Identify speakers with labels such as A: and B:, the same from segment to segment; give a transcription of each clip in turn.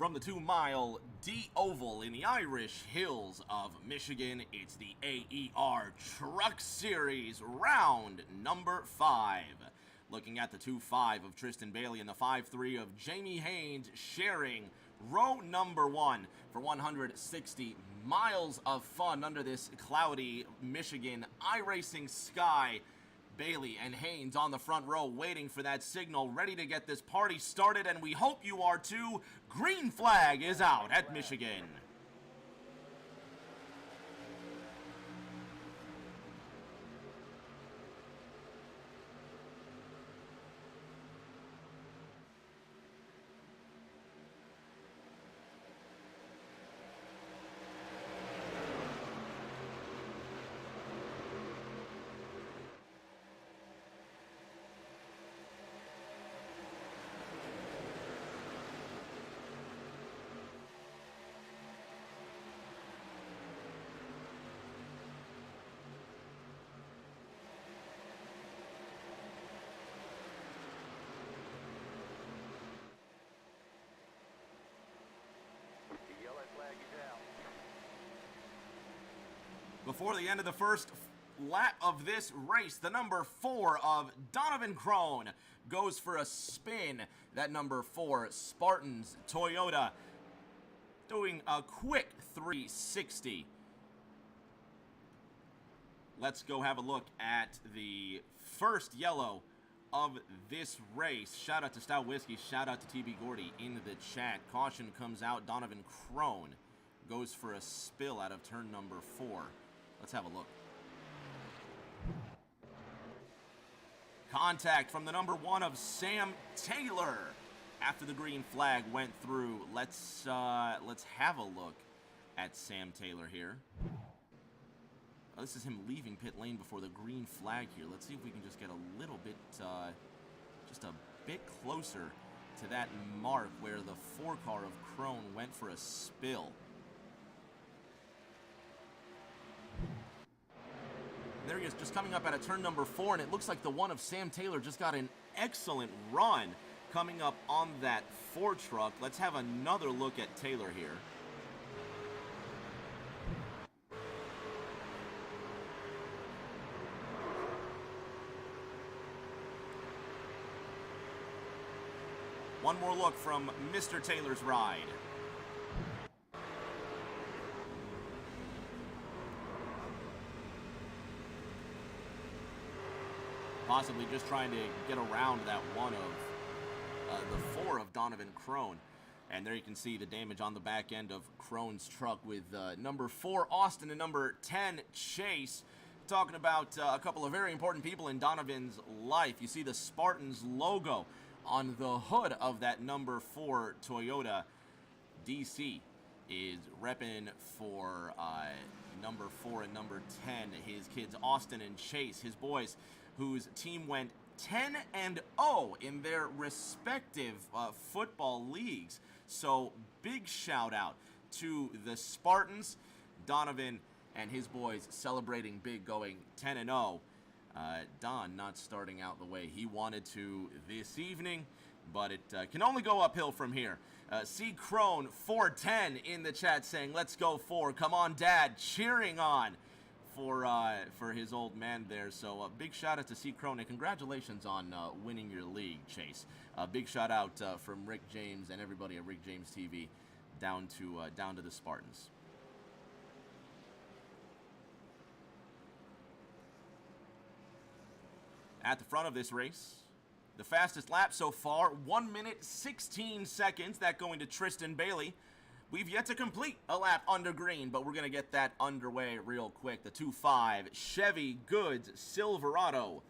A: From the 2-mile D-Oval in the Irish Hills of Michigan, it's the AER Truck Series, round number 5. Looking at the 2.5 of Tristan Bailey and the 5.3 of Jamie Haynes, sharing row number 1 for 160 miles of fun under this cloudy Michigan iRacing sky. Bailey and Haynes on the front row waiting for that signal, ready to get this party started, and we hope you are too. Green flag is out at Michigan. Before the end of the first lap of this race, the number 4 of Donovan Crone goes for a spin. That number 4 Spartans Toyota doing a quick 360. Let's go have a look at the first yellow of this race. Shout out to Stout Whiskey, shout out to TB Gordy in the chat. Caution comes out. Donovan Crone goes for a spill out of turn number 4. Let's have a look. Contact from the number 1 of Sam Taylor after the green flag went through. Let's have a look at Sam Taylor here. This is him leaving pit lane before the green flag here. Let's see if we can just get a little bit, just a bit closer to that mark where the 4 car of Crone went for a spill. There he is, just coming up out of turn number 4, and it looks like the 1 of Sam Taylor just got an excellent run coming up on that 4 truck. Let's have another look at Taylor here. One more look from Mr. Taylor's ride. Possibly just trying to get around that 1 of the 4 of Donovan Crone. And there you can see the damage on the back end of Crone's truck with number 4 Austin and number 10 Chase. Talking about a couple of very important people in Donovan's life. You see the Spartans logo on the hood of that number 4 Toyota. DC is repping for number 4 and number 10. His kids Austin and Chase, his boys, whose team went 10-0 in their respective football leagues. So big shout out to the Spartans. Donovan and his boys celebrating big, going 10-0. Don not starting out the way he wanted to this evening, but it can only go uphill from here. C. Crone 410 in the chat saying, "Let's go 4. Come on, Dad," cheering on for his old man there. So big shout out to C. Crone, and congratulations on winning your league, Chase. Big shout out from Rick James and everybody at Rick James TV down to the Spartans. At the front of this race, the fastest lap so far, 1 minute 16 seconds. That going to Tristan Bailey. We've yet to complete a lap under green, but we're going to get that underway real quick. The 2.5 Chevy Goods Silverado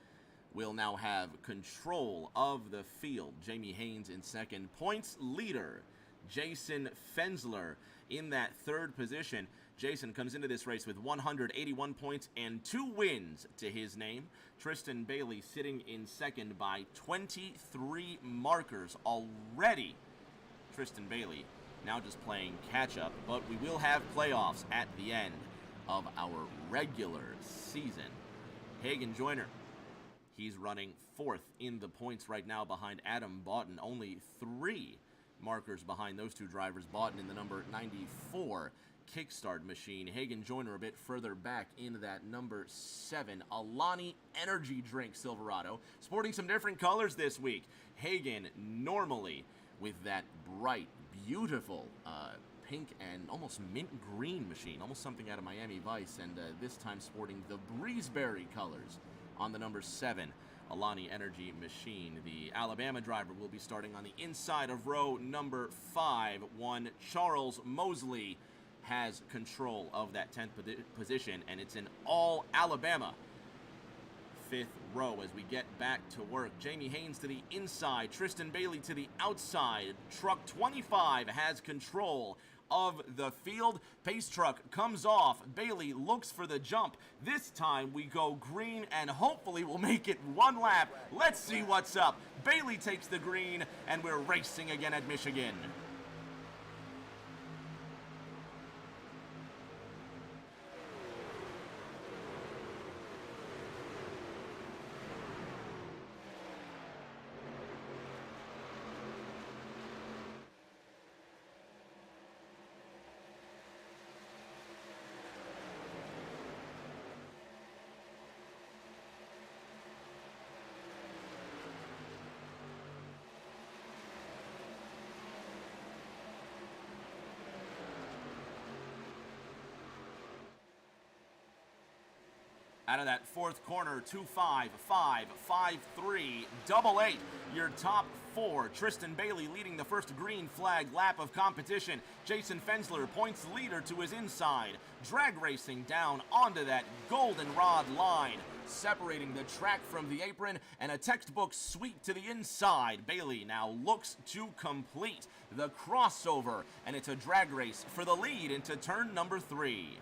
A: will now have control of the field. Jamie Haynes in second. Points leader, Jason Fensler in that 3rd position. Jason comes into this race with 181 points and 2 wins to his name. Tristan Bailey sitting in second by 23 markers already. Tristan Bailey now just playing catch-up, but we will have playoffs at the end of our regular season. Hagen Joyner, he's running 4th in the points right now behind Adam Boughton. Only 3 markers behind those two drivers bought in the number 94 kickstart machine. Hagen Joyner a bit further back in that number 7 Alani Energy Drink Silverado, sporting some different colors this week. Hagen normally with that bright, beautiful pink and almost mint green machine, almost something out of Miami Vice, and this time sporting the Breezeberry colors on the number 7 Alani Energy machine. The Alabama driver will be starting on the inside of row number 5. One Charles Mosley has control of that 10th position, and it's an all Alabama 5th row as we get back to work. Jamie Haynes to the inside, Tristan Bailey to the outside. Truck 25 has control of the field. Pace truck comes off. Bailey looks for the jump. This time we go green and hopefully we'll make it one lap. Let's see what's up. Bailey takes the green and we're racing again at Michigan. Out of that fourth corner, 2-5, 5, 5, 3, double 8. Your top 4. Tristan Bailey leading the first green flag lap of competition. Jason Fensler points leader to his inside. Drag racing down onto that goldenrod line, separating the track from the apron, and a textbook sweep to the inside. Bailey now looks to complete the crossover, and it's a drag race for the lead into turn number 3.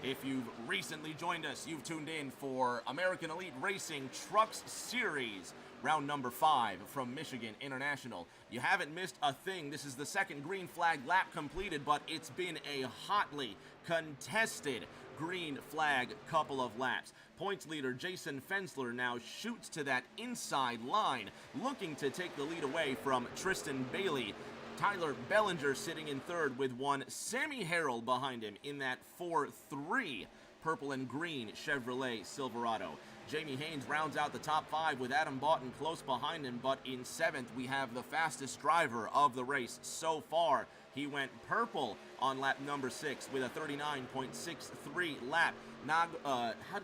A: If you've recently joined us, you've tuned in for American Elite Racing Trucks Series, round number 5 from Michigan International. You haven't missed a thing. This is the second green flag lap completed, but it's been a hotly contested green flag couple of laps. Points leader Jason Fensler now shoots to that inside line, looking to take the lead away from Tristan Bailey. Tyler Bellinger sitting in third with one Sammy Harrell behind him in that 4-3 purple and green Chevrolet Silverado. Jamie Haynes rounds out the top 5 with Adam Boughton close behind him, but in 7th we have the fastest driver of the race so far. He went purple on lap number 6 with a 39.63 lap. How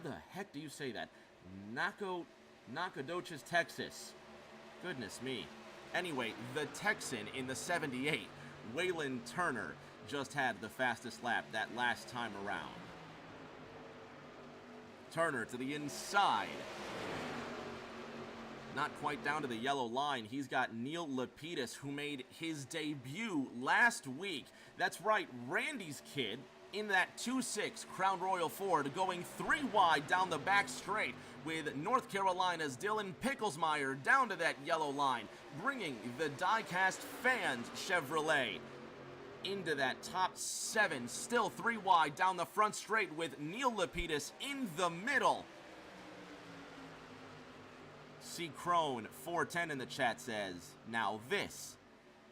A: the heck do you say that? Nacogdoches, Texas. Goodness me. Anyway, the Texan in the 78, Waylon Turner, just had the fastest lap that last time around. Turner to the inside. Not quite down to the yellow line. He's got Neil Lapidus, who made his debut last week. That's right, Randy's kid in that 2.6 Crown Royal Ford, going 3 wide down the back straight with North Carolina's Dylan Picklesmeyer down to that yellow line, bringing the die-cast fans Chevrolet into that top 7, still 3 wide down the front straight with Neil Lapidus in the middle. C. Crone 410 in the chat says, now this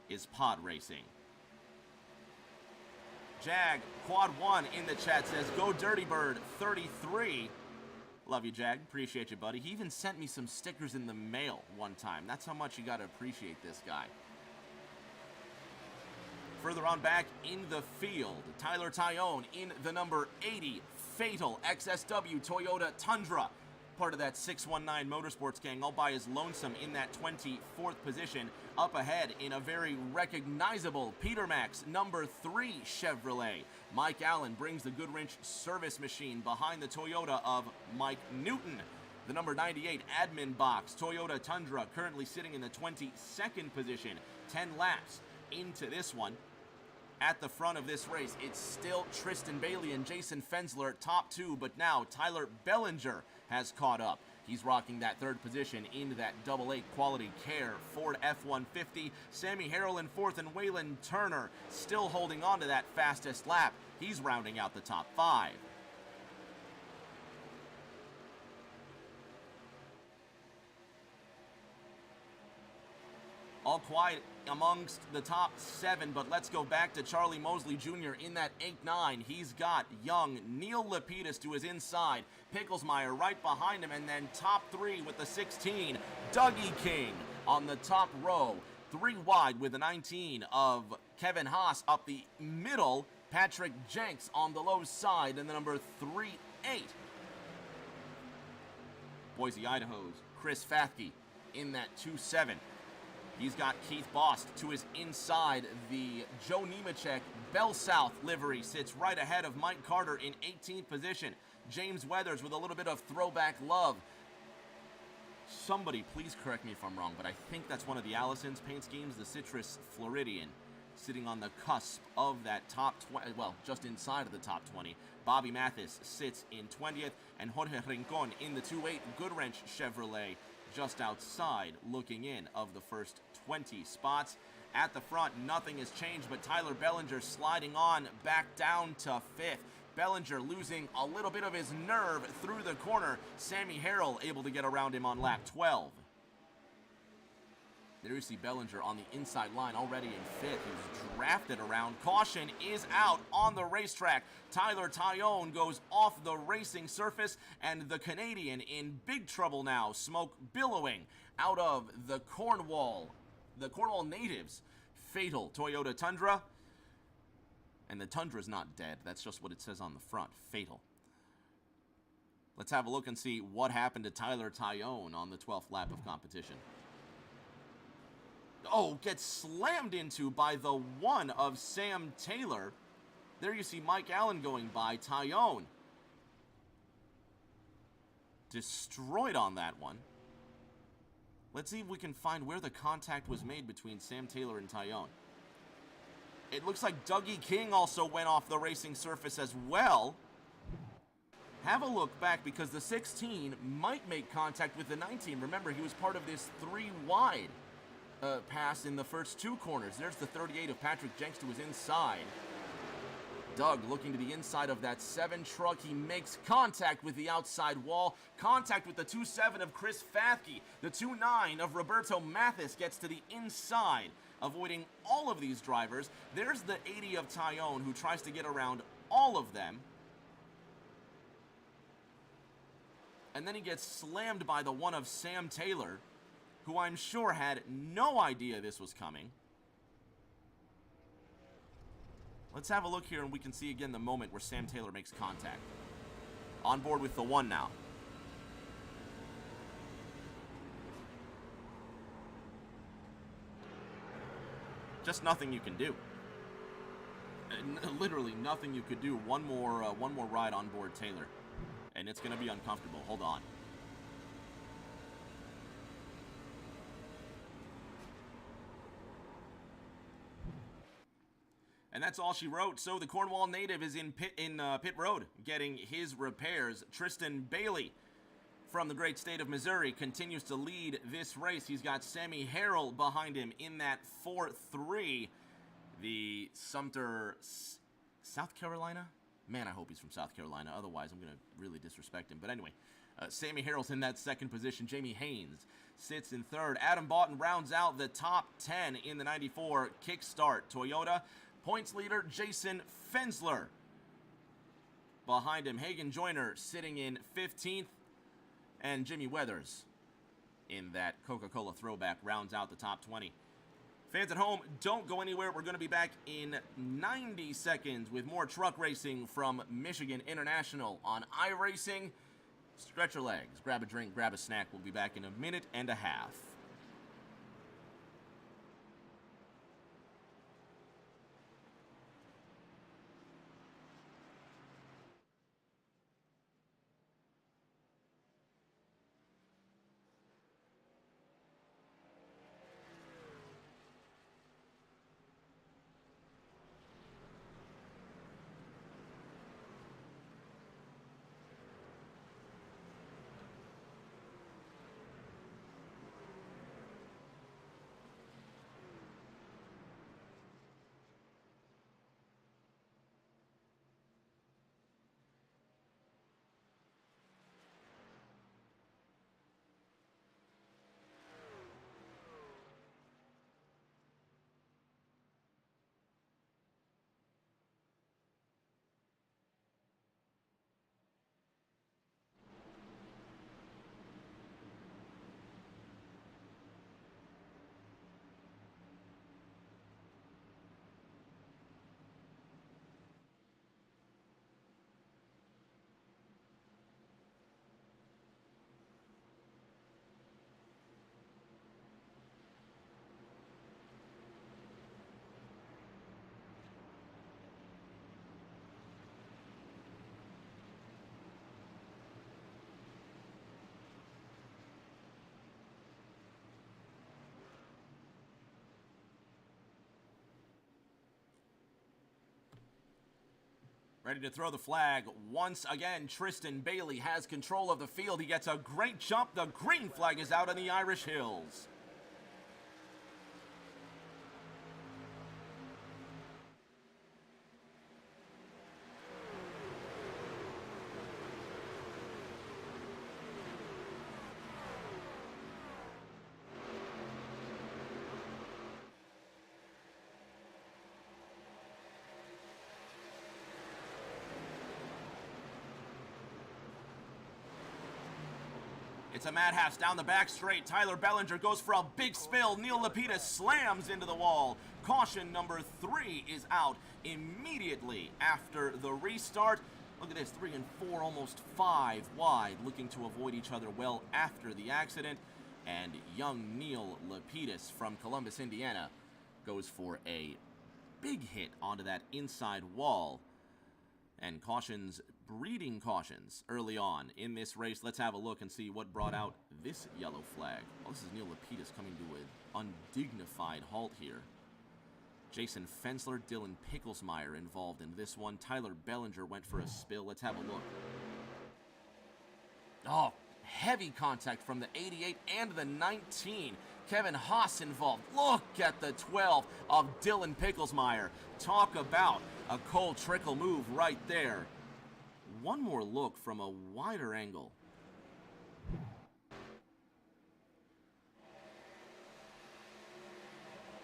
A: is pod racing. Jag Quad 1 in the chat says, go Dirty Bird 33. Love you, Jag. Appreciate you, buddy. He even sent me some stickers in the mail one time. That's how much you got to appreciate this guy. Further on back in the field, Tyler Tyone in the number 80 Fatal XSW Toyota Tundra. Part of that 619 Motorsports gang, all by his lonesome in that 24th position. Up ahead in a very recognizable Peter Max number 3 Chevrolet. Mike Allen brings the Goodwrench service machine behind the Toyota of Mike Newton. The number 98 admin box Toyota Tundra currently sitting in the 22nd position. 10 laps into this one. At the front of this race, it's still Tristan Bailey and Jason Fensler, top 2, but now Tyler Bellinger has caught up. He's rocking that 3rd position in that 88 Quality Care Ford F-150. Sammy Harrell in 4th, and Waylon Turner still holding on to that fastest lap. He's rounding out the top 5. all quiet amongst the top 7, but let's go back to Charlie Mosley Jr. in that 8-9. He's got young Neil Lapidus to his inside, Picklesmeyer right behind him, and then top 3 with the 16, Dougie King on the top row. 3 wide with the 19 of Kevin Haas up the middle, Patrick Jenks on the low side, and the number 3-8. Boise, Idaho's Chris Fathke in that 2-7. He's got Keith Bost to his inside. The Joe Nemechek Bell South livery sits right ahead of Mike Carter in 18th position. James Weathers with a little bit of throwback love. Somebody please correct me if I'm wrong, but I think that's one of the Allison's paint schemes, the Citrus Floridian, sitting on the cusp of that top 20, well, just inside of the top 20. Bobby Mathis sits in 20th, and Jorge Rincon in the 2-8 Goodwrench Chevrolet just outside, looking in of the first 20 spots. At the front, nothing has changed, but Tyler Bellinger sliding on back down to 5th. Bellinger losing a little bit of his nerve through the corner. Sammy Harrell able to get around him on lap 12. There you see Bellinger on the inside line already in 5th. He was drafted around. Caution is out on the racetrack. Tyler Tyone goes off the racing surface, and the Canadian in big trouble now. Smoke billowing out of the Cornwall natives. Fatal Toyota Tundra. And the Tundra's not dead. That's just what it says on the front. Fatal. Let's have a look and see what happened to Tyler Tyone on the 12th lap of competition. Oh, gets slammed into by the 1 of Sam Taylor. There you see Mike Allen going by. Tyone destroyed on that one. Let's see if we can find where the contact was made between Sam Taylor and Tyone. It looks like Dougie King also went off the racing surface as well. Have a look back, because the 16 might make contact with the 19. Remember, he was part of this 3 wide pass in the first 2 corners. There's the 38 of Patrick Jenks to his inside. Doug looking to the inside of that 7 truck. He makes contact with the outside wall. Contact with the 2-7 of Chris Fathke. The 2-9 of Roberto Mathis gets to the inside, avoiding all of these drivers. There's the 80 of Tyone, who tries to get around all of them. And then he gets slammed by the 1 of Sam Taylor, who I'm sure had no idea this was coming. Let's have a look here, and we can see again the moment where Sam Taylor makes contact. On board with the 1 now. Just nothing you can do. Literally nothing you could do. One more ride on board Taylor, and it's going to be uncomfortable. Hold on. And that's all she wrote. So the Cornwall native is in pit road getting his repairs. Tristan Bailey from the great state of Missouri continues to lead this race. He's got Sammy Harrell behind him in that 4-3. The Sumter, South Carolina? Man, I hope he's from South Carolina. Otherwise, I'm going to really disrespect him. But anyway, Sammy Harrell's in that 2nd position. Jamie Haynes sits in 3rd. Adam Boughton rounds out the top 10 in the 94 Kickstart Toyota. Points leader, Jason Fensler. Behind him, Hagen Joyner sitting in 15th. And Jimmy Weathers in that Coca-Cola throwback rounds out the top 20. Fans at home, don't go anywhere. We're going to be back in 90 seconds with more truck racing from Michigan International on iRacing. Stretch your legs, grab a drink, grab a snack. We'll be back in a minute and a half. Ready to throw the flag. Once again, Tristan Bailey has control of the field. He gets a great jump. The green flag is out on the Irish Hills. It's a madhouse down the back straight. Tyler Bellinger goes for a big spill. Neil Lapidus slams into the wall. Caution number 3 is out immediately after the restart. Look at this, 3 and 4, almost 5 wide, looking to avoid each other well after the accident. And young Neil Lapidus from Columbus, Indiana, goes for a big hit onto that inside wall. And cautions, breeding cautions, early on in this race. Let's have a look and see what brought out this yellow flag. Well, this is Neil Lapidus coming to an undignified halt here. Jason Fensler, Dylan Picklesmeyer involved in this one. Tyler Bellinger went for a spill. Let's have a look. Oh, heavy contact from the 88 and the 19. Kevin Haas involved. Look at the 12 of Dylan Picklesmeyer. Talk about a cold trickle move right there. One more look from a wider angle.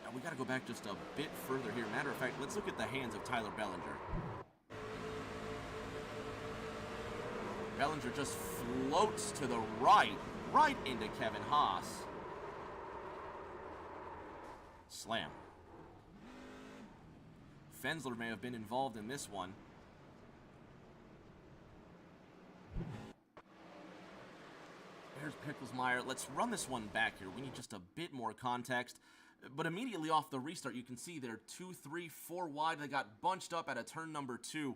A: Now we got to go back just a bit further here. Matter of fact, let's look at the hands of Tyler Bellinger. Bellinger just floats to the right into Kevin Haas. Slam. Fensler may have been involved in this one. There's Picklesmeyer. Let's run this one back here. We need just a bit more context. But immediately off the restart, you can see they're 2, 3, 4 wide. They got bunched up at a turn number 2.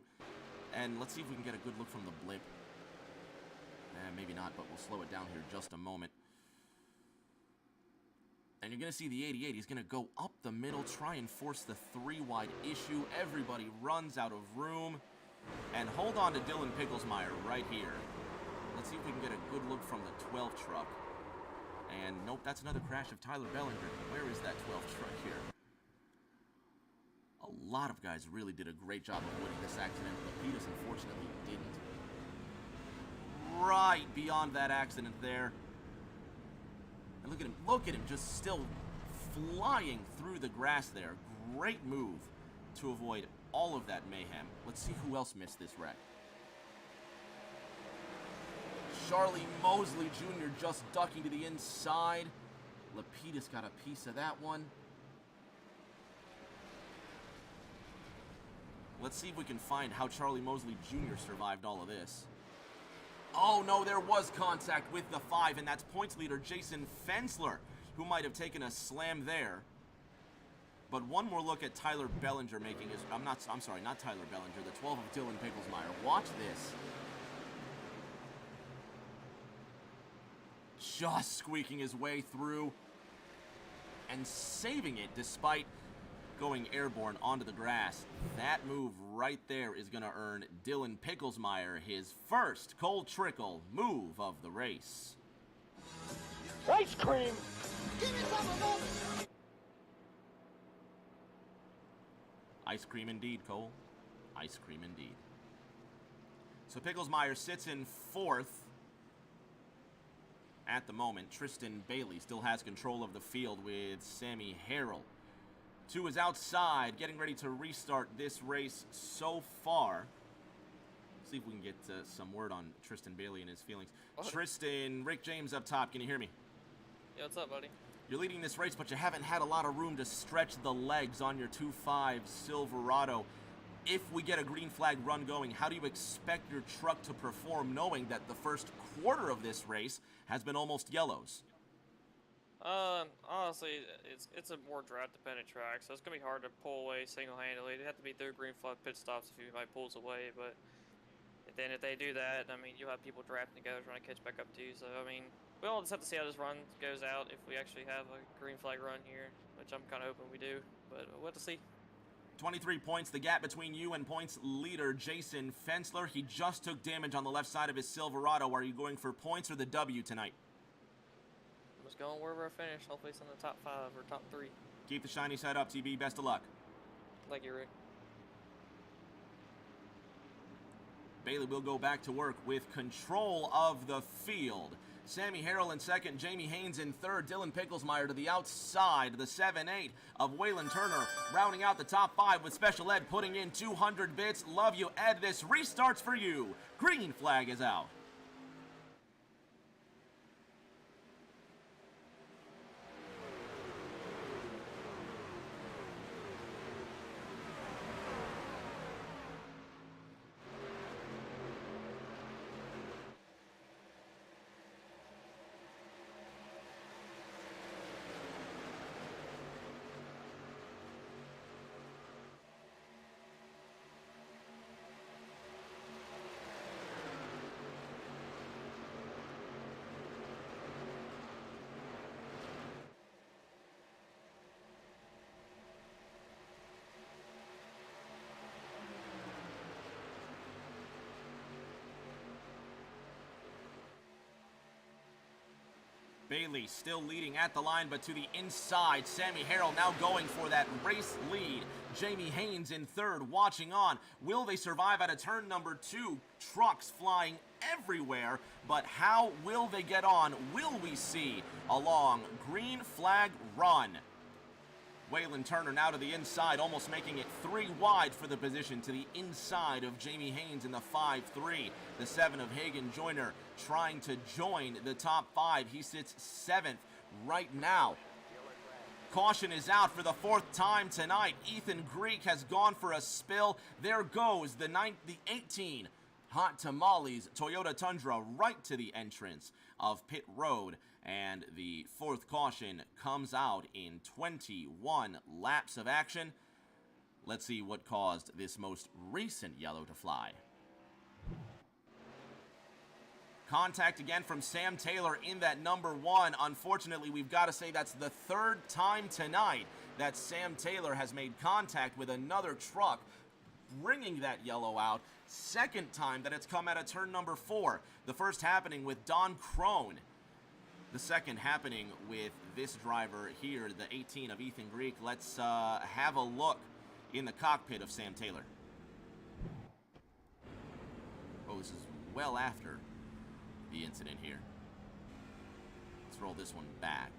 A: And let's see if we can get a good look from the blip. Maybe not, but we'll slow it down here just a moment. And you're going to see the 88. He's going to go up the middle, try and force the 3 wide issue. Everybody runs out of room. And hold on to Dylan Picklesmeyer right here. Let's see if we can get a good look from the 12 truck. And nope, that's another crash of Tyler Bellinger. Where is that 12 truck here? A lot of guys really did a great job avoiding this accident. Lapidus unfortunately didn't. Right beyond that accident there. And look at him, just still flying through the grass there. Great move to avoid all of that mayhem. Let's see who else missed this wreck. Charlie Mosley Jr. just ducking to the inside. Lapidus got a piece of that one. Let's see if we can find how Charlie Mosley Jr. survived all of this. Oh no, there was contact with the 5, and that's points leader Jason Fensler, who might have taken a slam there. But one more look at Tyler Bellinger making his... I'm sorry, not Tyler Bellinger, the 12 of Dylan Picklesmeyer. Watch this. Just squeaking his way through and saving it despite going airborne onto the grass. That move right there is going to earn Dylan Picklesmeyer his first cold trickle move of the race.
B: Ice cream!
C: Give me some of those!
A: Ice cream indeed, Cole. Ice cream indeed. So Picklesmeyer sits in 4th at the moment. Tristan Bailey still has control of the field with Sammy Harrell. 2 is outside, getting ready to restart this race so far. See if we can get some word on Tristan Bailey and his feelings.
D: What?
A: Tristan, Rick James up top. Can you hear me?
D: Yeah, what's up, buddy?
A: You're leading this race, but you haven't had a lot of room to stretch the legs on your 2.5 Silverado. If we get a green flag run going, how do you expect your truck to perform knowing that the first quarter of this race has been almost yellows?
D: Honestly, it's a more draft-dependent track, so it's gonna be hard to pull away single-handedly. They have to be through green flag pit stops if anybody pulls away, but then if they do that, I mean, you'll have people drafting together trying to catch back up to you. So I mean, we all just have to see how this run goes out if we actually have a green flag run here, which I'm kind of hoping we do, but we'll have to see.
A: 23 points, the gap between you and points leader Jason Fensler. He just took damage on the left side of his Silverado. Are you going for points or the W tonight?
D: I'm just going wherever I finish. Hopefully it's in the top 5 or top 3.
A: Keep the shiny side up, TB. Best of luck.
D: Thank you, Rick.
A: Bailey will go back to work with control of the field. Sammy Harrell in second, Jamie Haynes in third, Dylan Picklesmeyer to the outside, the 7-8 of Waylon Turner, rounding out the top 5 with Special Ed putting in 200 bits. Love you, Ed. This restarts for you. Green flag is out. Bailey still leading at the line, but to the inside. Sammy Harrell now going for that race lead. Jamie Haynes in third, watching on. Will they survive at a turn number 2? Trucks flying everywhere, but how will they get on? Will we see a long green flag run? Waylon Turner now to the inside, almost making it 3 wide for the position to the inside of Jamie Haynes in the 5-3. The 7 of Hagen Joyner trying to join the top 5. He sits 7th right now. Caution is out for the 4th time tonight. Ethan Greek has gone for a spill. There goes the 18 Hot Tamales Toyota Tundra right to the entrance of pit road. And the 4th caution comes out in 21 laps of action. Let's see what caused this most recent yellow to fly. Contact again from Sam Taylor in that number 1. Unfortunately, we've got to say that's the 3rd time tonight that Sam Taylor has made contact with another truck, bringing that yellow out. 2nd time that it's come out of turn number 4. The first happening with Don Crone. The 2nd happening with this driver here, the 18 of Ethan Greek. Let's have a look in the cockpit of Sam Taylor. Oh, this is well after the incident here. Let's roll this one back.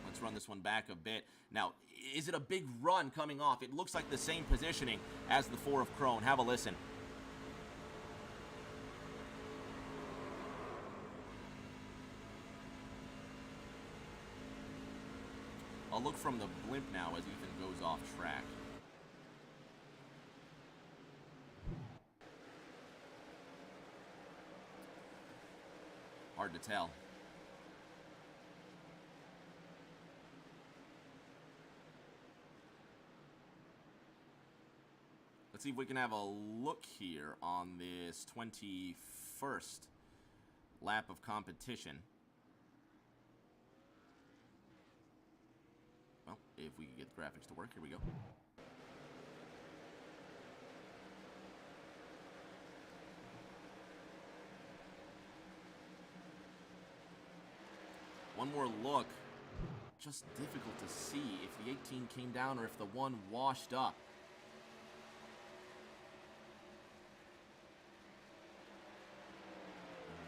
A: Let's run this one back a bit. Now, is it a big run coming off? It looks like the same positioning as the 4 of Crone. Have a listen. I'll look from the blimp now as Ethan goes off track. Hard to tell. Let's see if we can have a look here on this 21st lap of competition. Well, if we can get the graphics to work, here we go. One more look. Just difficult to see if the 18 came down or if the 1 washed up.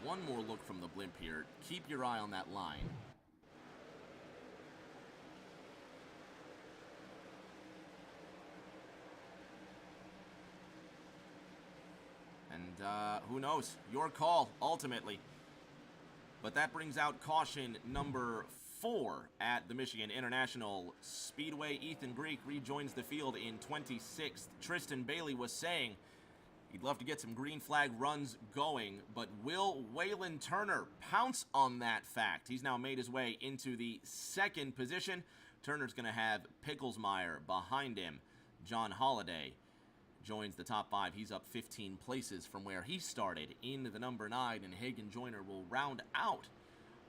A: One more look from the blimp here. Keep your eye on that line. And who knows? Your call, ultimately. But that brings out caution number 4 at the Michigan International Speedway. Ethan Greek rejoins the field in 26th. Tristan Bailey was saying he'd love to get some green flag runs going, but will Waylon Turner pounce on that fact? He's now made his way into the 2nd position. Turner's going to have Picklesmeyer behind him. John Holliday joins the top 5. He's up 15 places from where he started in the number 9, and Hagen Joyner will round out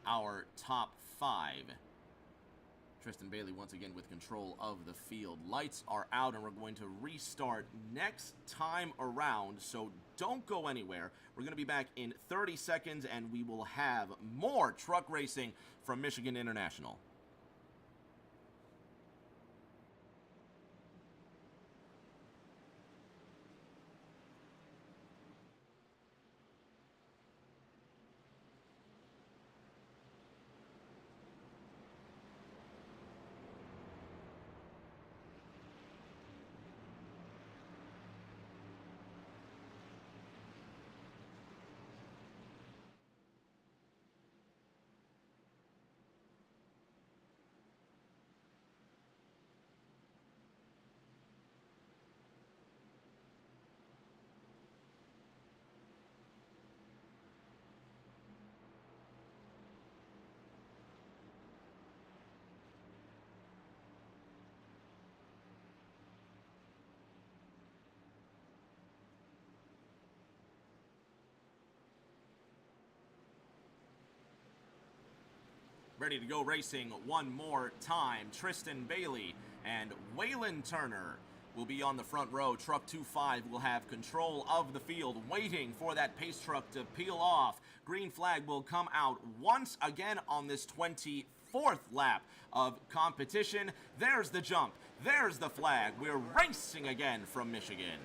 A: our top 5. Tristan Bailey once again with control of the field. Lights are out, and we're going to restart next time around, so don't go anywhere. We're going to be back in 30 seconds, and we will have more truck racing from Michigan International. Ready to go racing one more time. Tristan Bailey and Waylon Turner will be on the front row. Truck 25 will have control of the field, waiting for that pace truck to peel off. Green flag will come out once again on this 24th lap of competition. There's the jump. There's the flag. We're racing again from Michigan.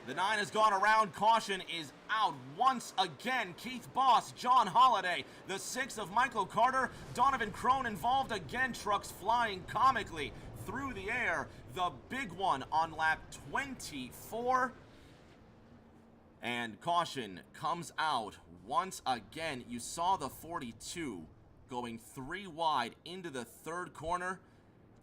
A: The 9 has gone around. Caution is out once again. Keith Boss, John Holliday, the 6 of Michael Carter, Donovan Crone involved again. Trucks flying comically through the air. The big one on lap 24. And caution comes out once again. You saw the 42 going 3 wide into the third corner.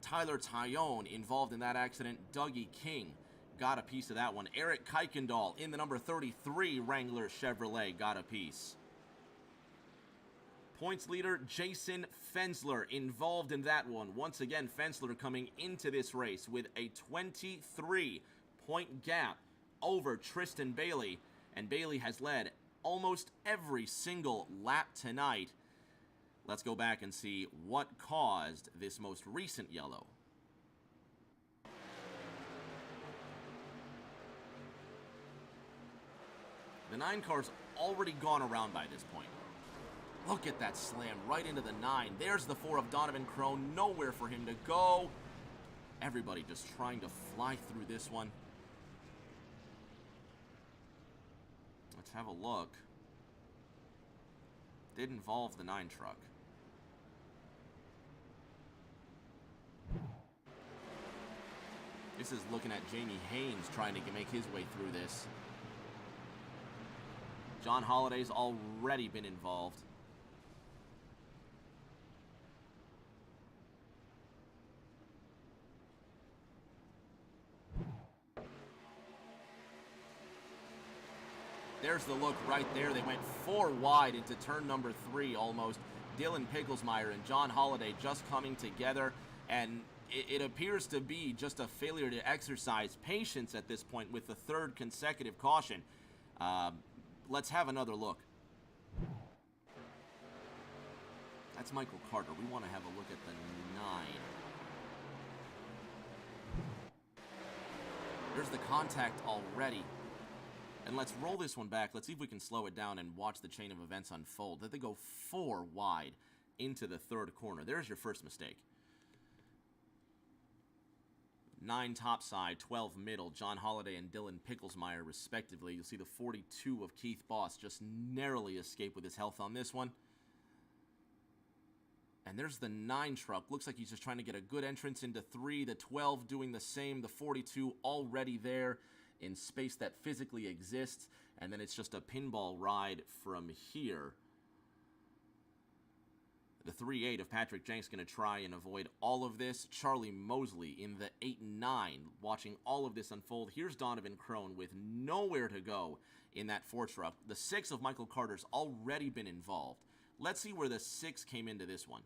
A: Tyler Tyone involved in that accident. Dougie King got a piece of that one. Eric Kuykendall in the number 33 Wrangler Chevrolet got a piece. Points leader Jason Fensler involved in that one. Once again, Fensler coming into this race with a 23-point gap over Tristan Bailey. And Bailey has led almost every single lap tonight. Let's go back and see what caused this most recent yellow. The 9 car's already gone around by this point. Look at that slam right into the 9. There's the 4 of Donovan Crone. Nowhere for him to go. Everybody just trying to fly through this one. Let's have a look. Did involve the 9 truck. This is looking at Jamie Haynes trying to make his way through this. John Holliday's already been involved. There's the look right there. They went 4 wide into turn number 3 almost. Dylan Picklesmeyer and John Holliday just coming together, and it appears to be just a failure to exercise patience at this point with the 3rd consecutive caution. Let's have another look. That's Michael Carter. We want to have a look at the 9. There's the contact already. And let's roll this one back. Let's see if we can slow it down and watch the chain of events unfold. That they go 4 wide into the 3rd corner. There's your first mistake. 9 topside, 12 middle, John Holliday and Dylan Picklesmeyer respectively. You'll see the 42 of Keith Boss just narrowly escape with his health on this one. And there's the 9 truck. Looks like he's just trying to get a good entrance into 3. The 12 doing the same. The 42 already there in space that physically exists. And then it's just a pinball ride from here. 3-8 of Patrick Jenks going to try and avoid all of this. Charlie Mosley in the 8-9 watching all of this unfold. Here's Donovan Crone with nowhere to go in that 4 truck. The 6 of Michael Carter's already been involved. Let's see where the 6 came into this one.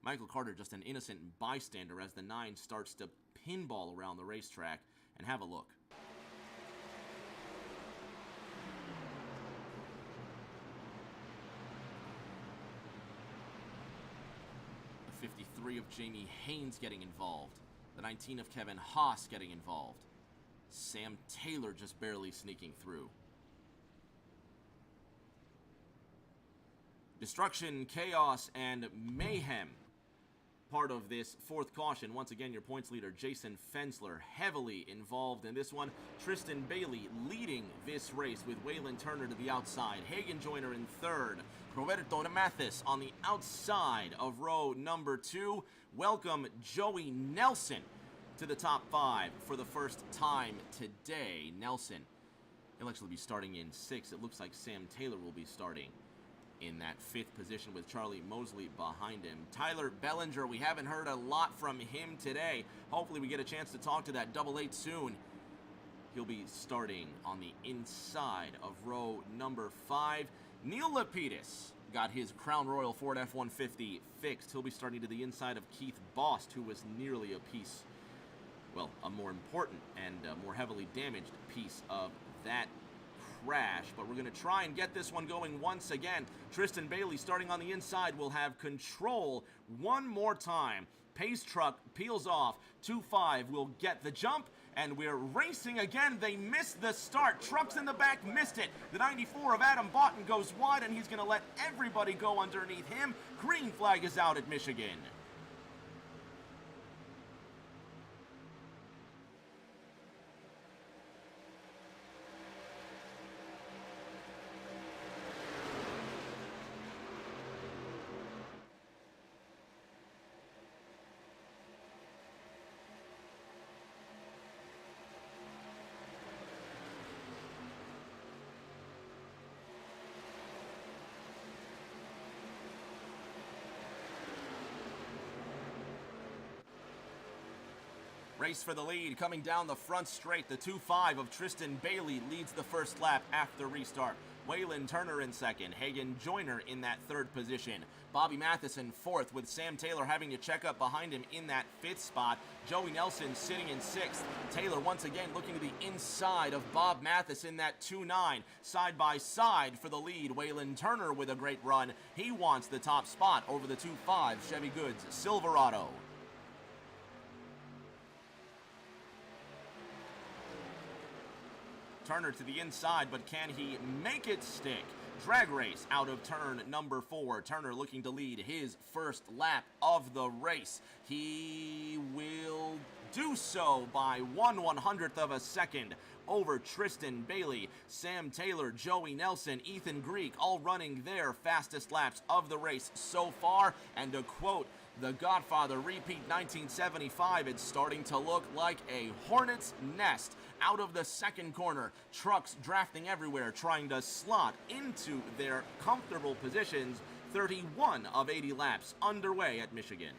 A: Michael Carter just an innocent bystander as the 9 starts to pinball around the racetrack. And have a look. The 53 of Jamie Haynes getting involved. The 19 of Kevin Haas getting involved. Sam Taylor just barely sneaking through. Destruction, chaos, and mayhem. Part of this 4th caution. Once again, your points leader, Jason Fensler, heavily involved in this one. Tristan Bailey leading this race with Waylon Turner to the outside. Hagen Joyner in 3rd. Roberto Mathis on the outside of row number 2. Welcome Joey Nelson to the top 5 for the first time today. Nelson, he'll actually be starting in 6th. It looks like Sam Taylor will be starting in that 5th position with Charlie Mosley behind him. Tyler Bellinger, we haven't heard a lot from him today. Hopefully we get a chance to talk to that 8 soon. He'll be starting on the inside of row number 5. Neil Lapidus got his Crown Royal Ford F-150 fixed. He'll be starting to the inside of Keith Bost, who was nearly a piece, well, a more important and more heavily damaged piece of that crash, but we're going to try and get this one going once again. Tristan Bailey starting on the inside will have control one more time. Pace truck peels off. 2-5 will get the jump, and we're racing again. They missed the start. Trucks in the back missed it. The 94 of Adam Botten goes wide, and he's going to let everybody go underneath him. Green flag is out at Michigan. Race for the lead, coming down the front straight. The 2-5 of Tristan Bailey leads the first lap after restart. Waylon Turner in 2nd. Hagen Joyner in that 3rd position. Bobby Matheson 4th, with Sam Taylor having to check up behind him in that 5th spot. Joey Nelson sitting in 6th. Taylor once again looking to the inside of Bob Mathis in that 2-9. Side by side for the lead. Waylon Turner with a great run. He wants the top spot over the 2-5 Chevy Goods Silverado. Turner to the inside, but can he make it stick? Drag race out of turn number 4. Turner looking to lead his first lap of the race. He will do so by 1/100th of a second over Tristan Bailey. Sam Taylor, Joey Nelson, Ethan Greek all running their fastest laps of the race so far. And to quote The Godfather repeat 1975, it's starting to look like a hornet's nest. Out of the 2nd corner, trucks drafting everywhere, trying to slot into their comfortable positions. 31 of 80 laps underway at Michigan.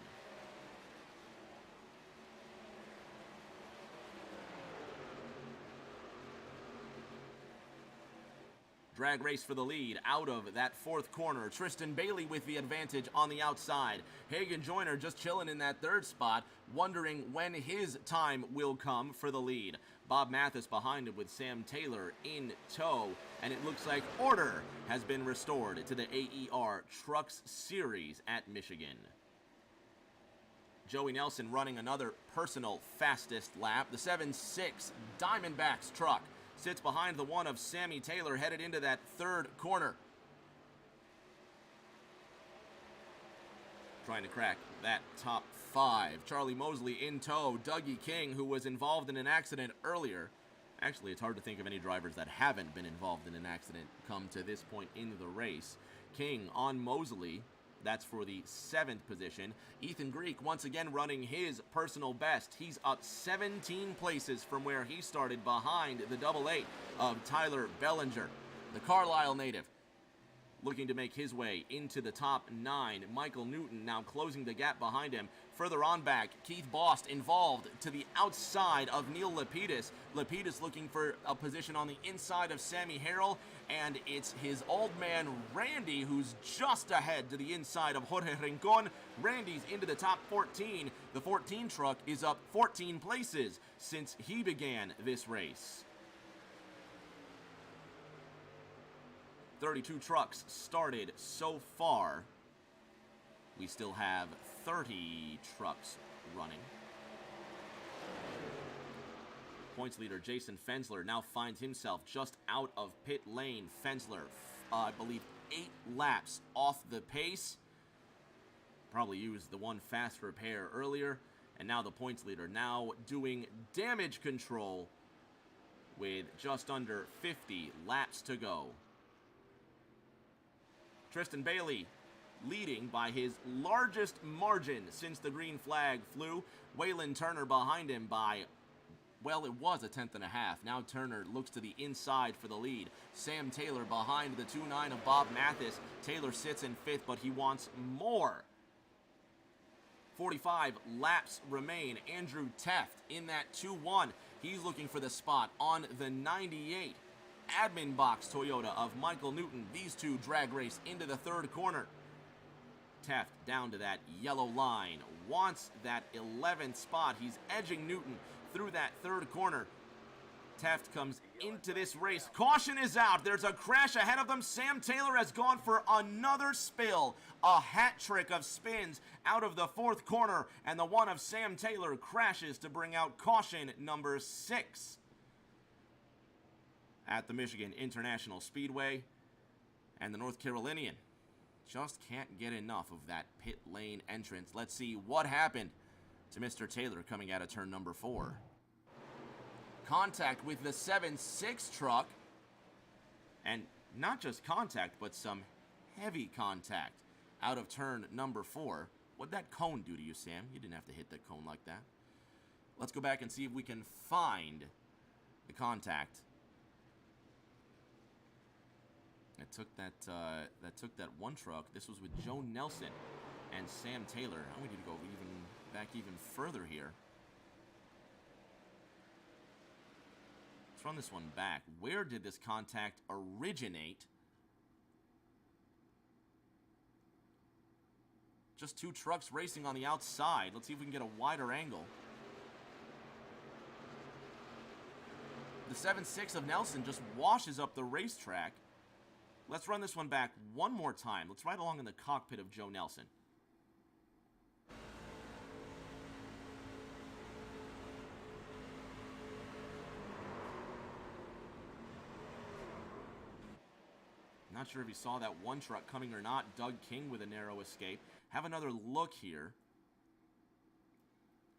A: Drag race for the lead out of that 4th corner. Tristan Bailey with the advantage on the outside. Hagen Joyner just chilling in that 3rd spot, wondering when his time will come for the lead. Bob Mathis behind him with Sam Taylor in tow, and it looks like order has been restored to the AER Trucks Series at Michigan. Joey Nelson running another personal fastest lap. The 7-6 Diamondbacks truck sits behind the one of Sammy Taylor, headed into that 3rd corner. Trying to crack that top 5. Charlie Mosley in tow. Dougie King, who was involved in an accident earlier. Actually, it's hard to think of any drivers that haven't been involved in an accident come to this point in the race. King on Mosley. That's for the 7th position. Ethan Greek once again running his personal best. He's up 17 places from where he started, behind the 8 of Tyler Bellinger. The Carlisle native looking to make his way into the top 9. Michael Newton now closing the gap behind him. Further on back, Keith Bost involved to the outside of Neil Lapidus. Lapidus looking for a position on the inside of Sammy Harrell, and it's his old man Randy who's just ahead to the inside of Jorge Rincon. Randy's into the top 14. The 14 truck is up 14 places since he began this race. 32 trucks started so far. We still have 30 trucks running. Points leader Jason Fensler now finds himself just out of pit lane. Fensler, I believe 8 laps off the pace. Probably used the one fast repair earlier. And now the points leader now doing damage control with just under 50 laps to go. Tristan Bailey leading by his largest margin since the green flag flew. Waylon Turner behind him by, well, it was a 10th and a half. Now Turner looks to the inside for the lead. Sam Taylor behind the 2-9 of Bob Mathis. Taylor sits in 5th, but he wants more. 45 laps remain. Andrew Teft in that 2-1. He's looking for the spot on the 98. Admin box Toyota of Michael Newton. These two drag race into the 3rd corner. Teft down to that yellow line. Wants that 11th spot. He's edging Newton through that 3rd corner. Teft comes into this race. Caution is out. There's a crash ahead of them. Sam Taylor has gone for another spill. A hat trick of spins out of the 4th corner. And the one of Sam Taylor crashes to bring out caution number 6. At the Michigan International Speedway, and the North Carolinian just can't get enough of that pit lane entrance. Let's see what happened to Mr. Taylor coming out of turn number 4. Contact with the 7-6 truck, and not just contact, but some heavy contact out of turn number 4. What'd that cone do to you, Sam? You didn't have to hit that cone like that. Let's go back and see if we can find the contact. That took that one truck. This was with Joe Nelson and Sam Taylor. I need to go even further here. Let's run this one back. Where did this contact originate? Just 2 trucks racing on the outside. Let's see if we can get a wider angle. The 7-6 of Nelson just washes up the racetrack. Let's run this one back one more time. Let's ride along in the cockpit of Joe Nelson. Not sure if you saw that one truck coming or not. Doug King with a narrow escape. Have another look here.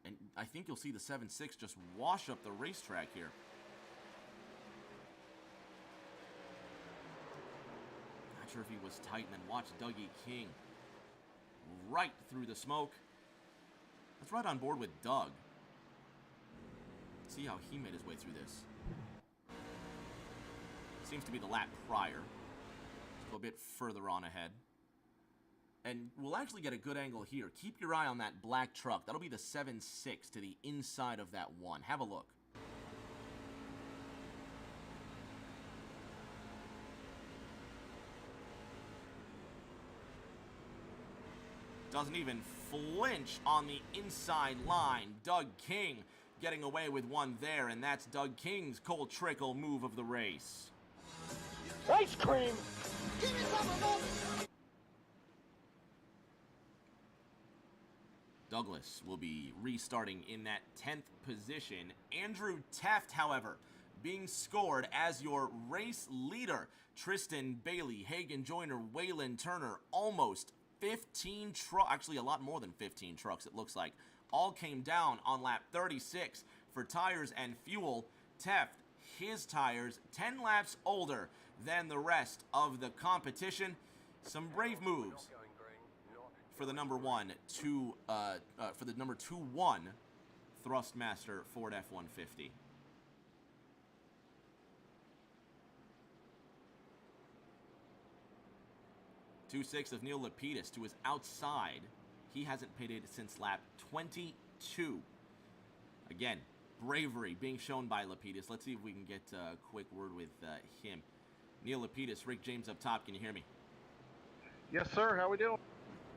A: And I think you'll see the 7-6 just wash up the racetrack here. Not sure if he was tight, and then watch Dougie King right through the smoke. Let's ride on board with Doug. See how he made his way through this. Seems to be the lap prior. Let's go a bit further on ahead. And we'll actually get a good angle here. Keep your eye on that black truck. That'll be the 7-6 to the inside of that one. Have a look. Doesn't even flinch on the inside line. Doug King getting away with one there, and that's Doug King's cold trickle move of the race.
B: Ice cream!
C: Give me some of those.
A: Douglas will be restarting in that 10th position. Andrew Teft, however, being scored as your race leader. Tristan Bailey, Hagen Joyner, Waylon Turner, almost 15 trucks, actually a lot more than 15 trucks it looks like, all came down on lap 36 for tires and fuel. Teft, his tires 10 laps older than the rest of the competition. Some brave moves for the number 1 Thrustmaster Ford F-150. 2.6 of Neil Lapidus to his outside. He hasn't pitted since lap 22. Again, bravery being shown by Lapidus. Let's see if we can get a quick word with him. Neil Lapidus, Rick James up top. Can you hear me?
E: Yes, sir. How we doing?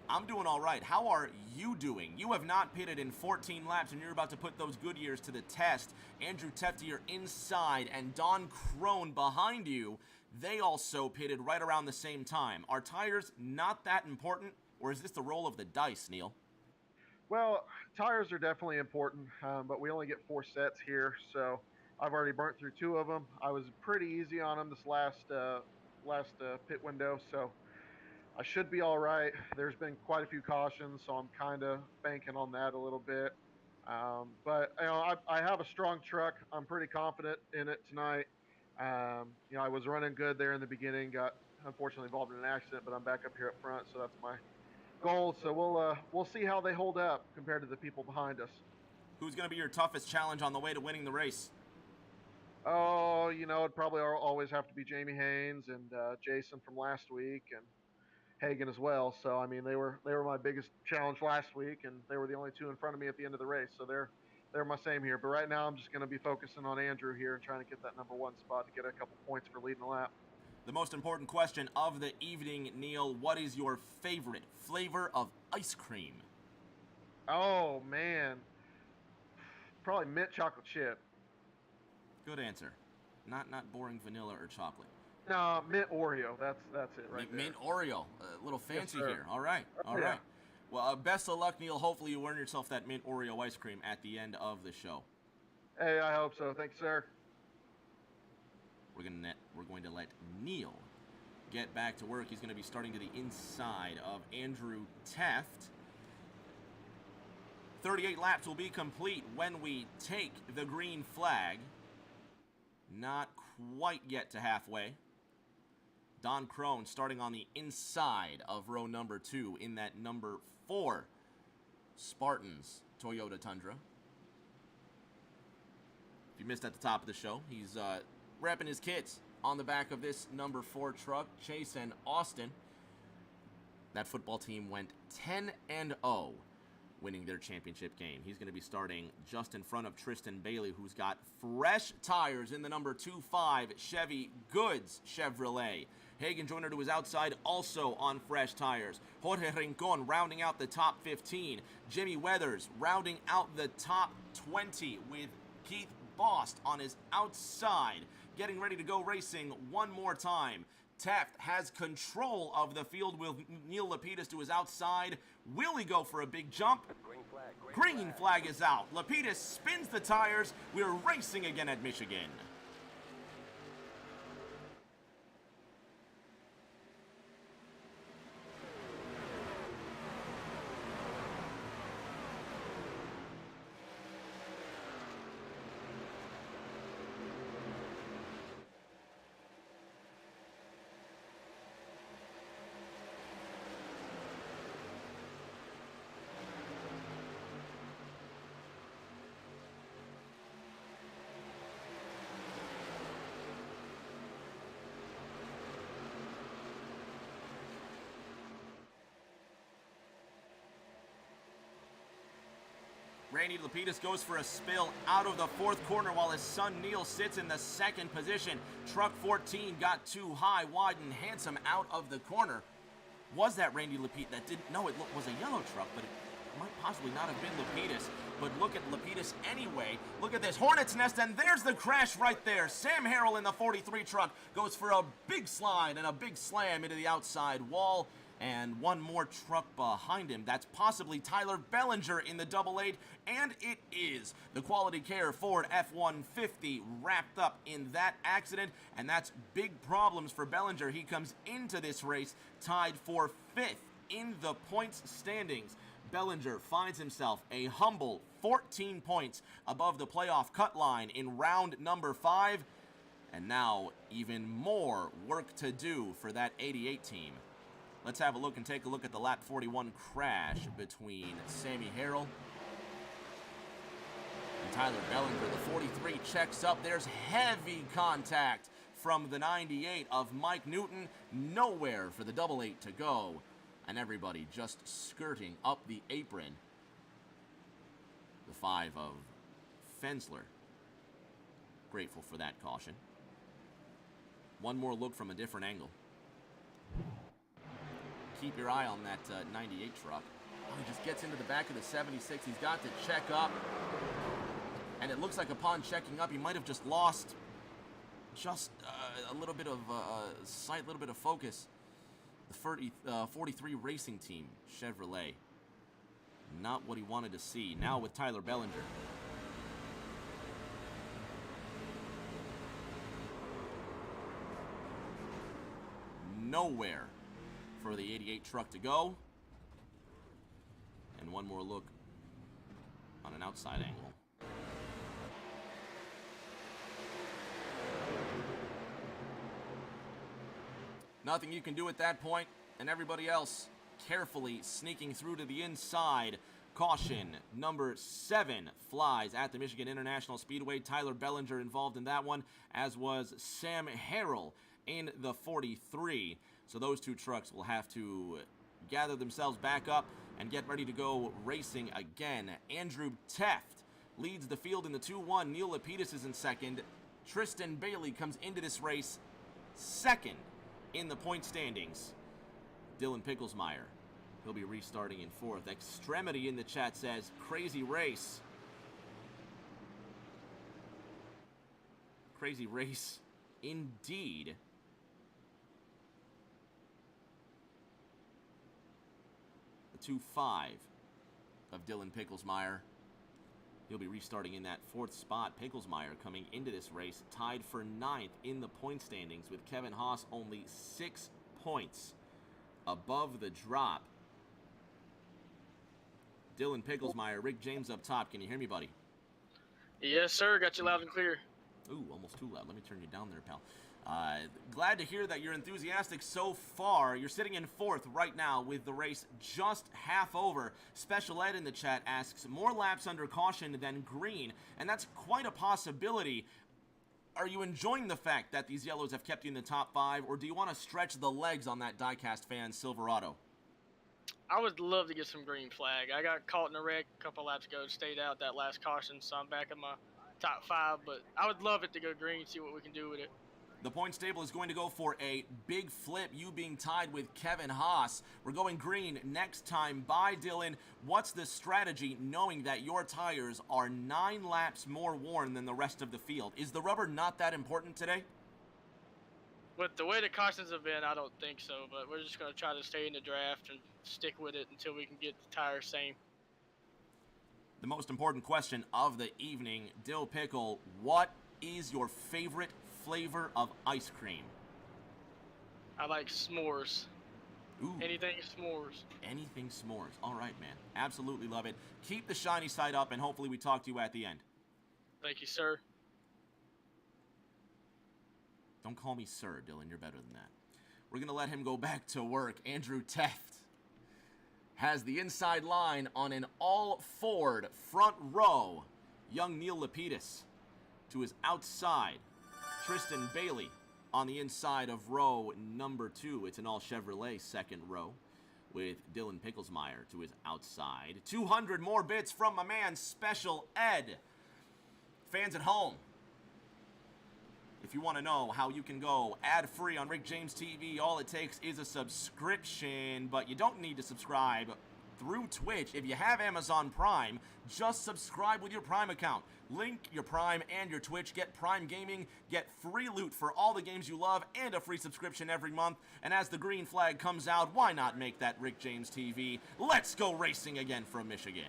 A: I'm doing all right. How are you doing? You have not pitted in 14 laps, and you're about to put those Goodyears to the test. Andrew Teftier inside, and Don Crone behind you. They also pitted right around the same time. Are tires not that important, or is this the roll of the dice, Neil?
E: Well, tires are definitely important, but we only get 4 sets here, so I've already burnt through 2 of them. I was pretty easy on them this last pit window, so I should be all right. There's been quite a few cautions, so I'm kind of banking on that a little bit. But I have a strong truck. I'm pretty confident in it tonight. I was running good there in the beginning. Got unfortunately involved in an accident, but I'm back up here up front, so that's my goal. So we'll see how they hold up compared to the people behind us.
A: Who's going to be your toughest challenge on the way to winning the race?
E: Oh, it'd probably always have to be Jamie Haynes and Jason from last week, and Hagen as well. So I mean, they were my biggest challenge last week, and they were the only 2 in front of me at the end of the race. So they're my same here. But right now, I'm just going to be focusing on Andrew here and trying to get that number 1 spot to get a couple points for leading the lap.
A: The most important question of the evening, Neil. What is your favorite flavor of ice cream?
E: Oh man, probably mint chocolate chip.
A: Good answer. Not boring vanilla or chocolate.
E: No, mint Oreo. That's it right there.
A: Mint Oreo. A little fancy
E: Yes, sir.
A: here. All right. All
E: Yeah.
A: right. Well, best of luck, Neil. Hopefully you earn yourself that mint Oreo ice cream at the end of the show.
E: Hey, I hope so. Thanks, sir.
A: We're going to let Neil get back to work. He's going to be starting to the inside of Andrew Teft. 38 laps will be complete when we take the green flag. Not quite yet to halfway. Don Crone starting on the inside of row number 2 in that number 4 Spartans Toyota Tundra. If you missed at the top of the show, he's repping his kids on the back of this number 4 truck, Chase and Austin. That football team went 10-0, winning their championship game. He's going to be starting just in front of Tristan Bailey, who's got fresh tires in the number 25 Chevy Goods Chevrolet. Hagen Joyner to his outside, also on fresh tires. Jorge Rincon rounding out the top 15. Jimmy Weathers rounding out the top 20 with Keith Bost on his outside, getting ready to go racing one more time. Taft has control of the field with Neil Lapidus to his outside. Will he go for a big jump? Green flag is out. Lapidus spins the tires. We're racing again at Michigan. Randy Lapidus goes for a spill out of the 4th corner while his son Neil sits in the 2nd position. Truck 14 got too high, wide, and handsome out of the corner. Was that Randy Lapidus? That didn't. No, it was a yellow truck, but it might possibly not have been Lapidus. But look at Lapidus anyway. Look at this Hornet's Nest, and there's the crash right there. Sam Harrell in the 43 truck goes for a big slide and a big slam into the outside wall. And one more truck behind him. That's possibly Tyler Bellinger in the 88, and it is. The Quality Care Ford F-150 wrapped up in that accident, and that's big problems for Bellinger. He comes into this race tied for 5th in the points standings. Bellinger finds himself a humble 14 points above the playoff cut line in round number 5, and now even more work to do for that 88 team. Let's have a look and take a look at the lap 41 crash between Sammy Harrell and Tyler Bellinger. The 43 checks up. There's heavy contact from the 98 of Mike Newton. Nowhere for the double 8 to go. And everybody just skirting up the apron. The 5 of Fensler. Grateful for that caution. One more look from a different angle. Keep your eye on that 98 truck. Oh, he just gets into the back of the 76. He's got to check up. And it looks like upon checking up, he might have just lost just a little bit of sight, a little bit of focus. The 43 Racing Team Chevrolet. Not what he wanted to see. Now with Tyler Bellinger. Nowhere for the 88 truck to go. And one more look on an outside angle. Nothing you can do at that point, and everybody else carefully sneaking through to the inside. Caution number 7 flies at the Michigan International Speedway. Tyler Bellinger involved in that one, as was Sam Harrell in the 43. So those two trucks will have to gather themselves back up and get ready to go racing again. Andrew Teft leads the field in the 2-1. Neil Lapidus is in second. Tristan Bailey comes into this race second in the point standings. Dylan Picklesmeyer, he'll be restarting in fourth. Extremity in the chat says, crazy race. Crazy race indeed. The 2-5 of Dylan Picklesmeyer. He'll be restarting in that fourth spot. Picklesmeyer coming into this race tied for 9th in the point standings with Kevin Haas only 6 points above the drop. Dylan Picklesmeyer, Rick James up top. Can you hear me, buddy?
F: Yes, sir. Got you loud and clear.
A: Ooh, almost too loud. Let me turn you down there, pal. Glad to hear that you're enthusiastic so far. You're sitting in fourth right now with the race just half over. Special Ed in the chat asks, more laps under caution than green, and that's quite a possibility. Are you enjoying the fact that these yellows have kept you in the top 5, or do you want to stretch the legs on that diecast fan Silverado?
F: I would love to get some green flag. I got caught in a wreck a couple laps ago, stayed out that last caution, so I'm back in my top 5, but I would love it to go green, see what we can do with it.
A: The points table is going to go for a big flip, you being tied with Kevin Haas. We're going green next time. Bye, Dylan. What's the strategy knowing that your tires are 9 laps more worn than the rest of the field? Is the rubber not that important today?
F: With the way the cautions have been, I don't think so, but we're just going to try to stay in the draft and stick with it until we can get the tires same.
A: The most important question of the evening, Dill Pickle, what is your favorite flavor of ice cream?
F: I like s'mores.
A: Ooh.
F: Anything s'mores.
A: Anything s'mores. All right, man. Absolutely love it. Keep the shiny side up, and hopefully we talk to you at the end.
F: Thank you, sir.
A: Don't call me sir, Dylan. You're better than that. We're going to let him go back to work. Andrew Teft has the inside line on an all-Ford front row. Young Neil Lapidus to his outside. Tristan Bailey on the inside of row number 2. It's an all Chevrolet second row with Dylan Picklesmeyer to his outside. 200 more bits from my man, Special Ed. Fans at home, if you want to know how you can go ad-free on Rick James TV, all it takes is a subscription, but you don't need to subscribe through Twitch. If you have Amazon Prime, just subscribe with your Prime account. Link your Prime and your Twitch. Get Prime Gaming. Get free loot for all the games you love and a free subscription every month. And as the green flag comes out, why not make that Rick James TV? Let's go racing again from Michigan.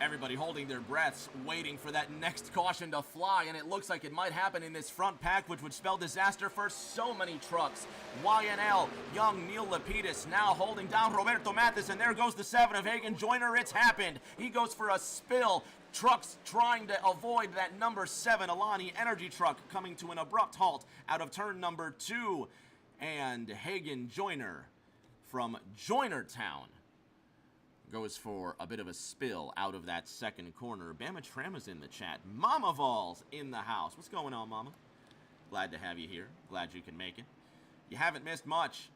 A: Everybody holding their breaths, waiting for that next caution to fly, and it looks like it might happen in this front pack, which would spell disaster for so many trucks. YNL, young Neil Lapidus, now holding down Roberto Mathis, and there goes the 7 of Hagen Joyner. It's happened. He goes for a spill. Trucks trying to avoid that number 7 Alani Energy truck coming to an abrupt halt out of turn number 2. And Hagen Joyner from Joynertown goes for a bit of a spill out of that second corner. Bama Trema's in the chat. Mama Vols in the house. What's going on, Mama? Glad to have you here. Glad you can make it. You haven't missed much.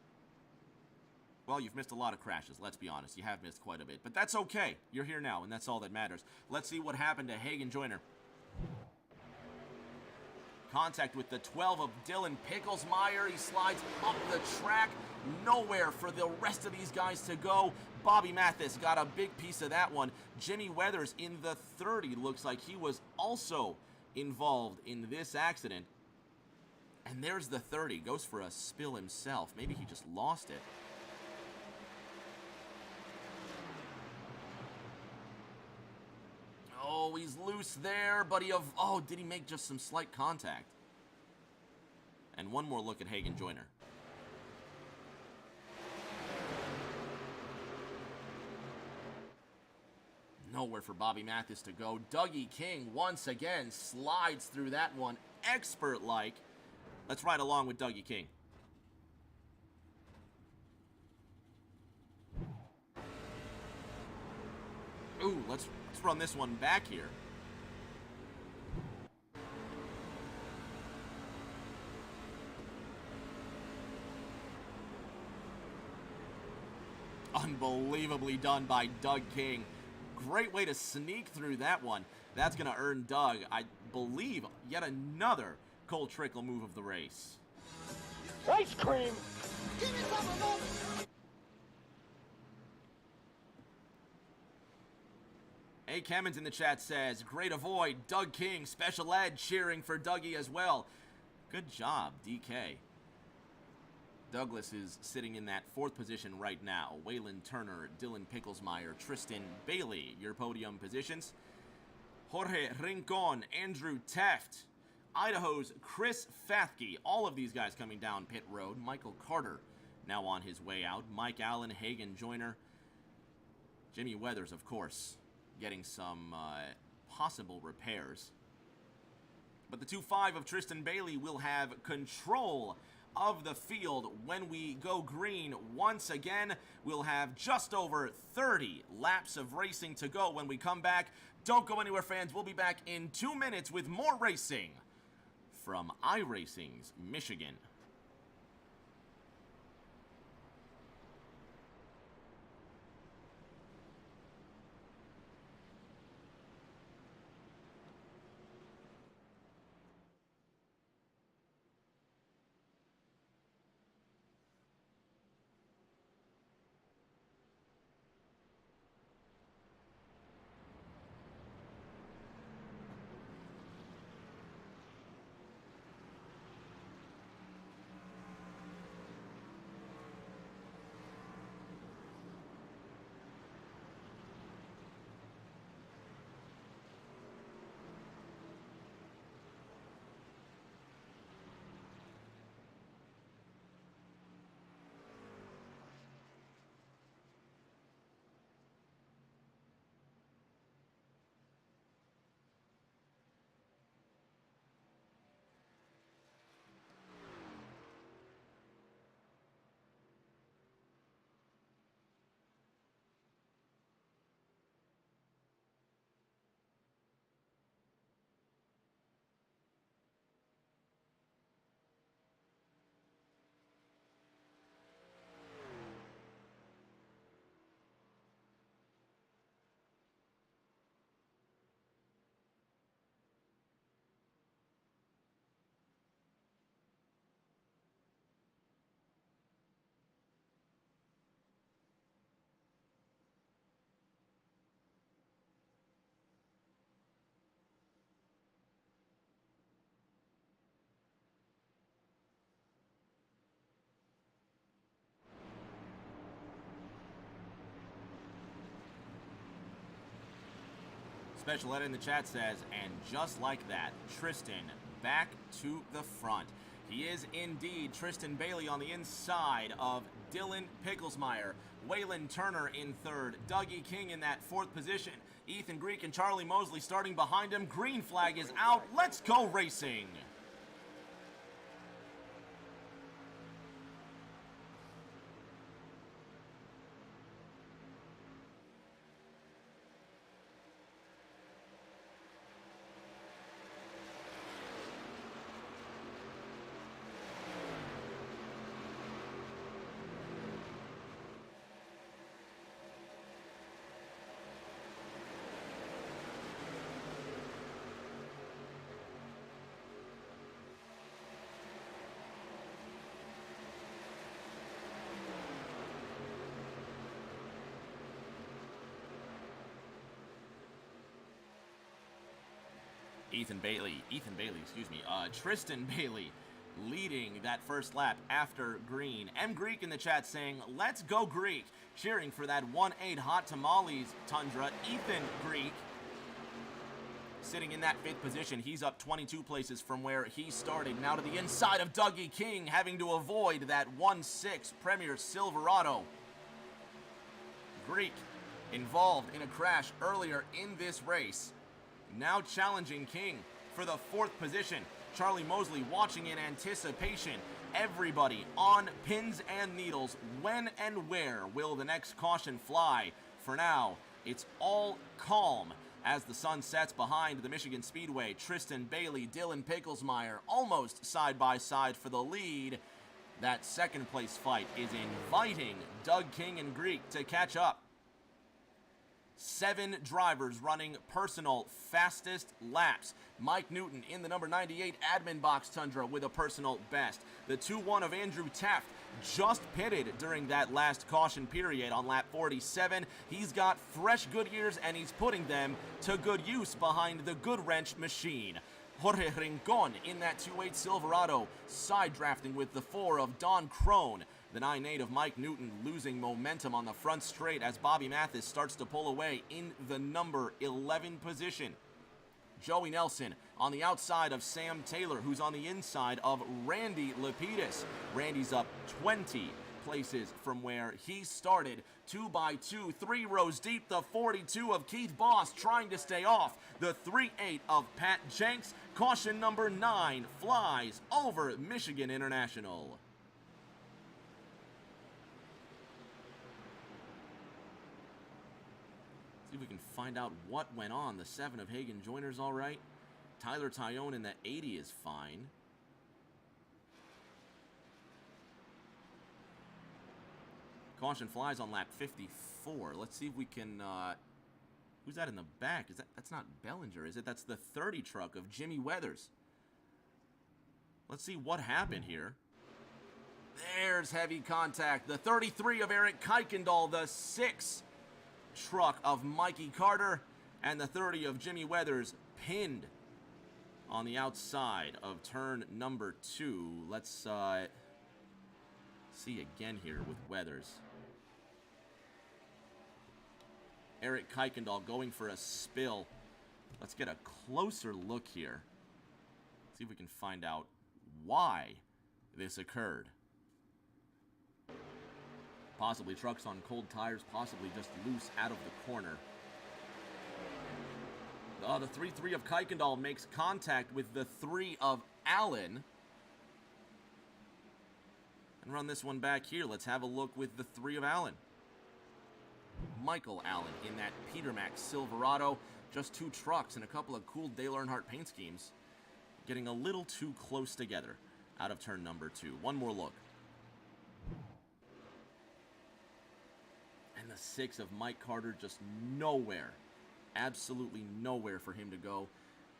A: Well, you've missed a lot of crashes, let's be honest. You have missed quite a bit. But that's okay. You're here now, and that's all that matters. Let's see what happened to Hagen Joyner. Contact with the 12 of Dylan Picklesmeyer. He slides up the track. Nowhere for the rest of these guys to go. Bobby Mathis got a big piece of that one. Jimmy Weathers in the 30 looks like he was also involved in this accident. And there's the 30. Goes for a spill himself. Maybe he just lost it. Oh, he's loose there, but did he make just some slight contact? And one more look at Hagen Joyner. Nowhere for Bobby Mathis to go. Dougie King once again slides through that one expert-like. Let's ride along with Dougie King. Ooh, let's run this one back here. Unbelievably done by Doug King. Great way to sneak through that one. That's going to earn Doug, I believe, yet another Cole Trickle move of the race.
B: Ice cream.
C: Give me some of those.
A: A. Kemmons in the chat says, great avoid. Doug King, special ed, cheering for Dougie as well. Good job, DK. Douglas is sitting in that 4th position right now. Waylon Turner, Dylan Picklesmeyer, Tristan Bailey, your podium positions. Jorge Rincon, Andrew Teft, Idaho's Chris Fathke, all of these guys coming down pit road. Michael Carter now on his way out. Mike Allen, Hagen Joyner. Jimmy Weathers, of course, getting some possible repairs. But the 2-5 of Tristan Bailey will have control of the field when we go green once again. We'll have just over 30 laps of racing to go when we come back. Don't go anywhere, fans. We'll be back in 2 minutes with more racing from iRacing's Michigan. Special Ed in the chat says, and just like that, Tristan back to the front. He is indeed Tristan Bailey on the inside of Dylan Picklesmeyer. Waylon Turner in third. Dougie King in that fourth position. Ethan Greek and Charlie Mosley starting behind him. Green flag is out. Let's go racing. Tristan Bailey leading that first lap after green. M. Greek in the chat saying, let's go Greek. Cheering for that 1-8 Hot Tamales Tundra. Ethan Greek sitting in that fifth position. He's up 22 places from where he started. Now to the inside of Dougie King, having to avoid that 1-6 Premier Silverado. Greek involved in a crash earlier in this race. Now challenging King for the fourth position. Charlie Mosley watching in anticipation. Everybody on pins and needles. When and where will the next caution fly? For now, it's all calm as the sun sets behind the Michigan Speedway. Tristan Bailey, Dylan Picklesmeyer almost side by side for the lead. That second place fight is inviting Doug King and Greek to catch up. 7 drivers running personal fastest laps. Mike Newton in the number 98 admin box Tundra with a personal best. The 2-1 of Andrew Taft just pitted during that last caution period on lap 47. He's got fresh Goodyears and he's putting them to good use behind the Good Wrench machine. Jorge Rincon in that 2-8 Silverado, side drafting with the 4 of Don Crone. The 9-8 of Mike Newton losing momentum on the front straight as Bobby Mathis starts to pull away in the number 11 position. Joey Nelson on the outside of Sam Taylor, who's on the inside of Randy Lapidus. Randy's up 20 places from where he started. 2 by 2, 3 rows deep. The 42 of Keith Boss trying to stay off. The 3-8 of Pat Jenks. Caution number 9 flies over Michigan International. See if we can find out what went on. The 7 of Hagen Joyner's all right. Tyler Tyone in the 80 is fine. Caution flies on lap 54. Let's see if we can, who's that in the back? That's not Bellinger, is it? That's the 30 truck of Jimmy Weathers. Let's see what happened here. There's heavy contact. The 33 of Eric Kuykendall, the 6 truck of Mikey Carter, and the 30 of Jimmy Weathers pinned on the outside of turn number 2. Let's see again here with Weathers. Eric Kuykendall going for a spill. Let's get a closer look here. See if we can find out why this occurred. Possibly trucks on cold tires, possibly just loose out of the corner. The 3-3 of Kuykendall makes contact with the 3 of Allen. And run this one back here. Let's have a look with the 3 of Allen. Michael Allen in that Peter Max Silverado. Just 2 trucks and a couple of cool Dale Earnhardt paint schemes. Getting a little too close together out of turn number 2. One more look. And the 6 of Mike Carter, just nowhere. Absolutely nowhere for him to go.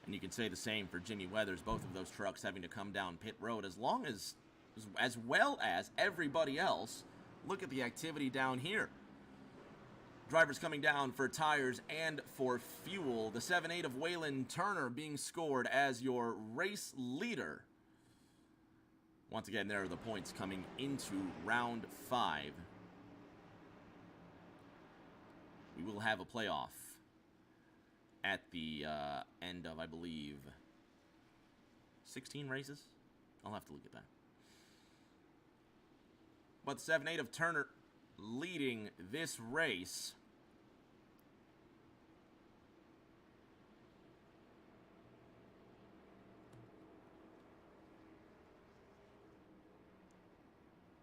A: And you can say the same for Jimmy Weathers. Both of those trucks having to come down pit road as well as everybody else. Look at the activity down here. Drivers coming down for tires and for fuel. The 7-8 of Waylon Turner being scored as your race leader. Once again, there are the points coming into round 5. We will have a playoff. at the end of, I believe, 16 races. I'll have to look at that. But 7-8 of Turner leading this race.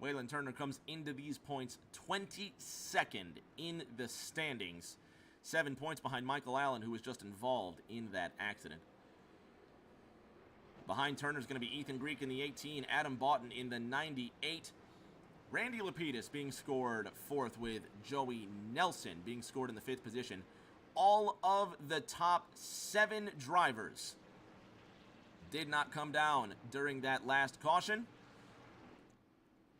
A: Waylon Turner comes into these points 22nd in the standings. 7 points behind Michael Allen, who was just involved in that accident. Behind Turner is going to be Ethan Greek in the 18, Adam Boughton in the 98. Randy Lapidus being scored 4th, with Joey Nelson being scored in the 5th position. All of the top 7 drivers did not come down during that last caution.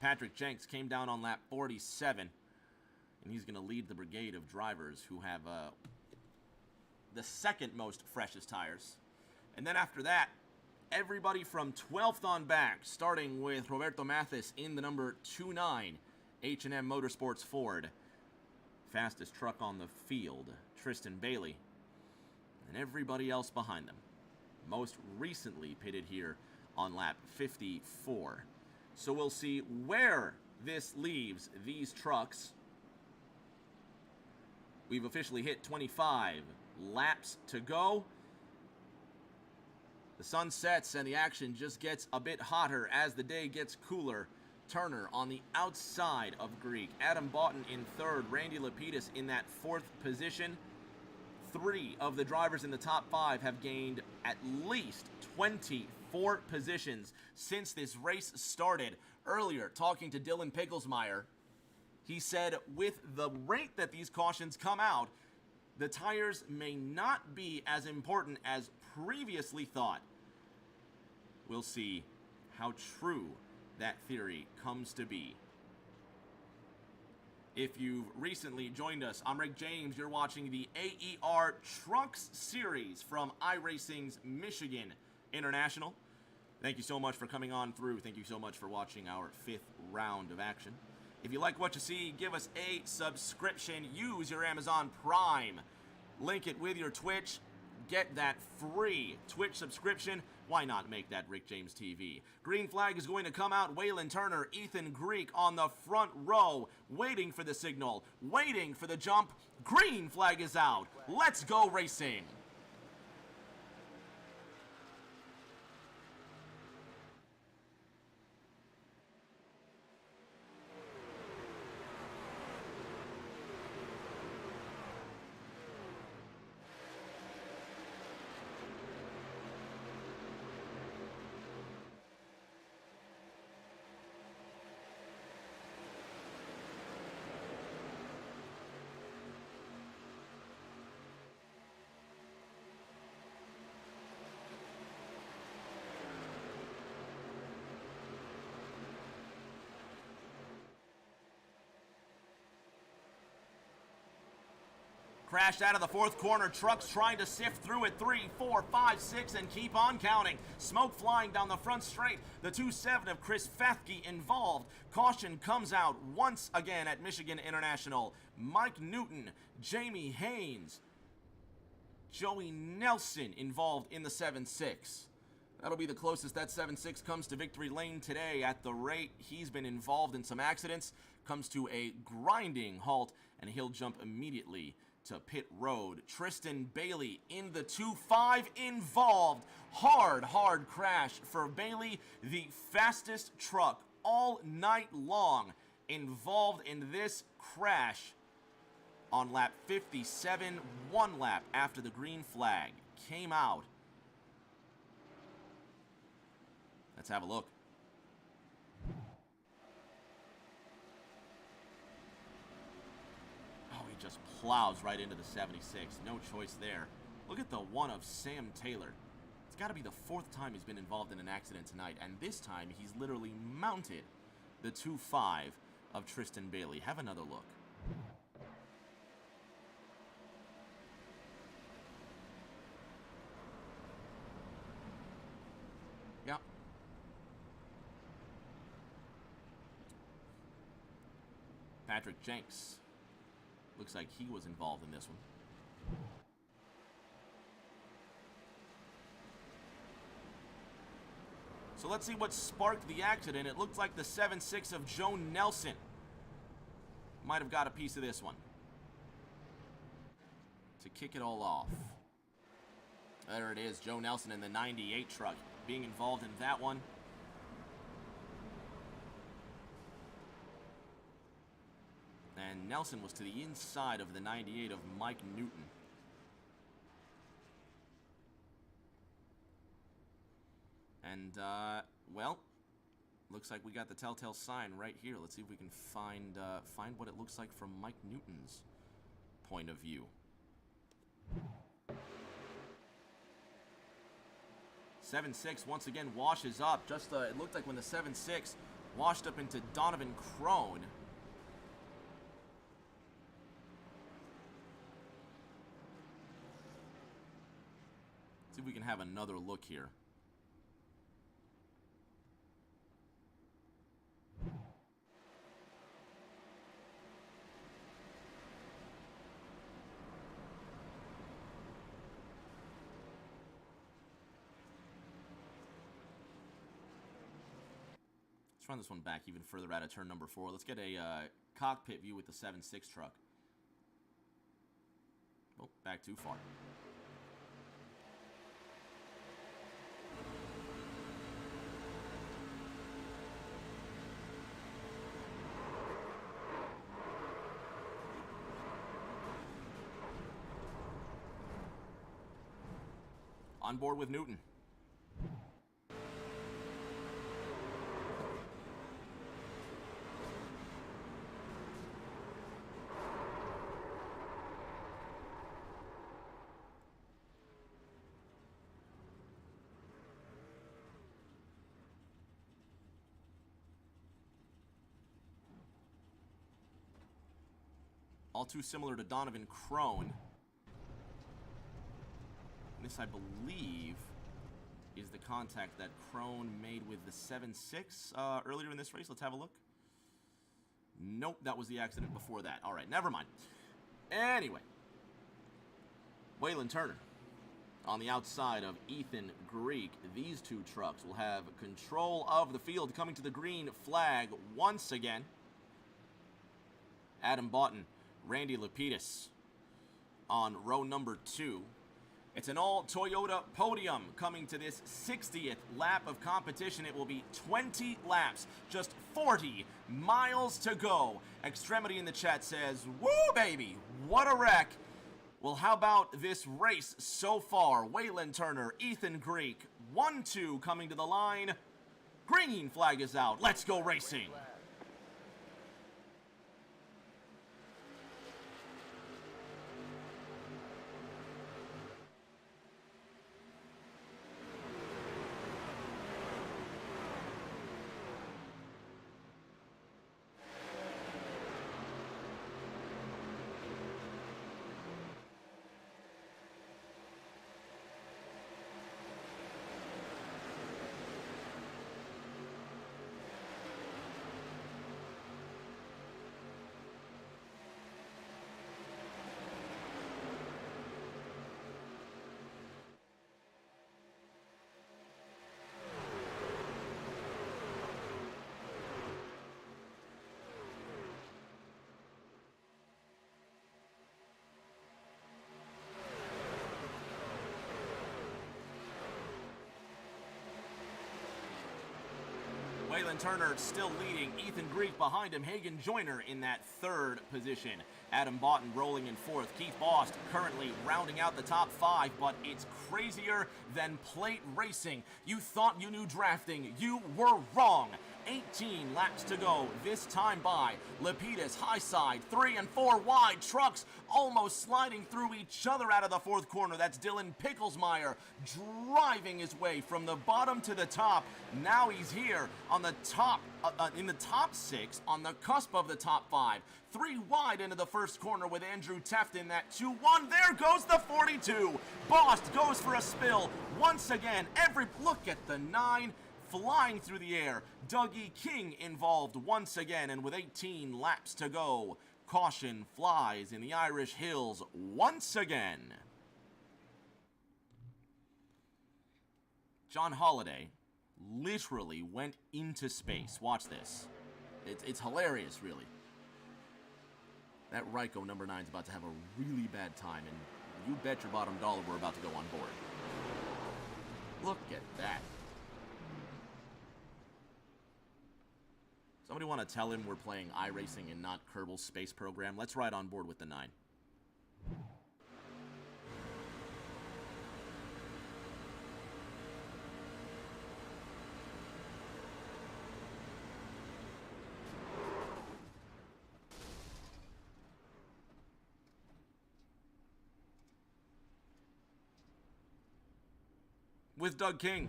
A: Patrick Jenks came down on lap 47, and he's going to lead the brigade of drivers who have the second most freshest tires. And then after that, everybody from 12th on back, starting with Roberto Mathis in the number 29 H&M Motorsports Ford. Fastest truck on the field, Tristan Bailey, and everybody else behind them. Most recently pitted here on lap 54. So we'll see where this leaves these trucks. We've officially hit 25 laps to go. The sun sets and the action just gets a bit hotter as the day gets cooler. Turner on the outside of Greek. Adam Boughton in 3rd. Randy Lapidus in that 4th position. 3 of the drivers in the top 5 have gained at least 24 positions since this race started. Earlier, talking to Dylan Picklesmeyer, he said with the rate that these cautions come out, the tires may not be as important as previously thought. We'll see how true that theory comes to be. If you've recently joined us, I'm Rick James. You're watching the AER Trucks Series from iRacing's Michigan International. Thank you so much for coming on through. Thank you so much for watching our 5th round of action. If you like what you see, give us a subscription. Use your Amazon Prime. Link it with your Twitch. Get that free Twitch subscription. Why not make that Rick James TV? Green flag is going to come out. Waylon Turner, Ethan Greek on the front row, waiting for the signal, waiting for the jump. Green flag is out. Let's go racing. Crashed out of the 4th corner. Trucks trying to sift through it. 3, 4, 5, 6, and keep on counting. Smoke flying down the front straight. The 2-7 of Chris Fethke involved. Caution comes out once again at Michigan International. Mike Newton, Jamie Haynes, Joey Nelson involved in the 7-6. That'll be the closest that 7-6 comes to victory lane today. At the rate he's been involved in some accidents, comes to a grinding halt, and he'll jump immediately to pit road. Tristan Bailey in the 2-5 involved. Hard crash for Bailey, the fastest truck all night long involved in this crash on lap 57, 1 lap after the green flag came out. Let's have a look. Just plows right into the 76. No choice there. Look at the 1 of Sam Taylor. It's got to be the 4th time he's been involved in an accident tonight, and this time he's literally mounted the 2-5 of Tristan Bailey. Have another look. Yep. Patrick Jenks. Looks like he was involved in this one. So let's see what sparked the accident. It looked like the 7.6 of Joe Nelson might have got a piece of this one to kick it all off. There it is, Joe Nelson in the 98 truck being involved in that one. And Nelson was to the inside of the 98 of Mike Newton. And, well, looks like we got the telltale sign right here. Let's see if we can find what it looks like from Mike Newton's point of view. 7.6 once again washes up. Just, it looked like when the 7.6 washed up into Donovan Crone. See if we can have another look here. Let's run this one back even further out of turn number 4. Let's get a cockpit view with the 7.6 truck. Oh, back too far. On board with Newton. All too similar to Donovan Crone. This, I believe, is the contact that Crone made with the 7.6 earlier in this race. Let's have a look. Nope, that was the accident before that. All right, never mind. Anyway, Waylon Turner on the outside of Ethan Greek. These two trucks will have control of the field coming to the green flag once again. Adam Boughton, Randy Lapidus on row number 2. It's an all-Toyota podium coming to this 60th lap of competition. It will be 20 laps, just 40 miles to go. Extremity in the chat says, woo, baby, what a wreck. Well, how about this race so far? Waylon Turner, Ethan Greek, 1-2 coming to the line. Green flag is out. Let's go racing. Waylon Turner still leading. Ethan Greek behind him. Hagen Joyner in that 3rd position. Adam Boughton rolling in 4th. Keith Bost currently rounding out the top 5, but it's crazier than plate racing. You thought you knew drafting. You were wrong. 18 laps to go this time by. Lapidus high side, 3 and 4 wide. Trucks almost sliding through each other out of the 4th corner. That's Dylan Picklesmeyer driving his way from the bottom to the top. Now he's here on the top, in the top 6, on the cusp of the top 5. 3 wide into the 1st corner with Andrew Teft in that 2-1. There goes the 42. Bost goes for a spill once again. Look at the 9 flying through the air. Dougie King involved once again, and with 18 laps to go, caution flies in the Irish Hills once again. John Holliday literally went into space. Watch this. It's hilarious, really. That Ryko number 9 is about to have a really bad time, and you bet your bottom dollar we're about to go on board. Look at that. Somebody want to tell him we're playing iRacing and not Kerbal Space Program? Let's ride on board with the 9. With Doug King.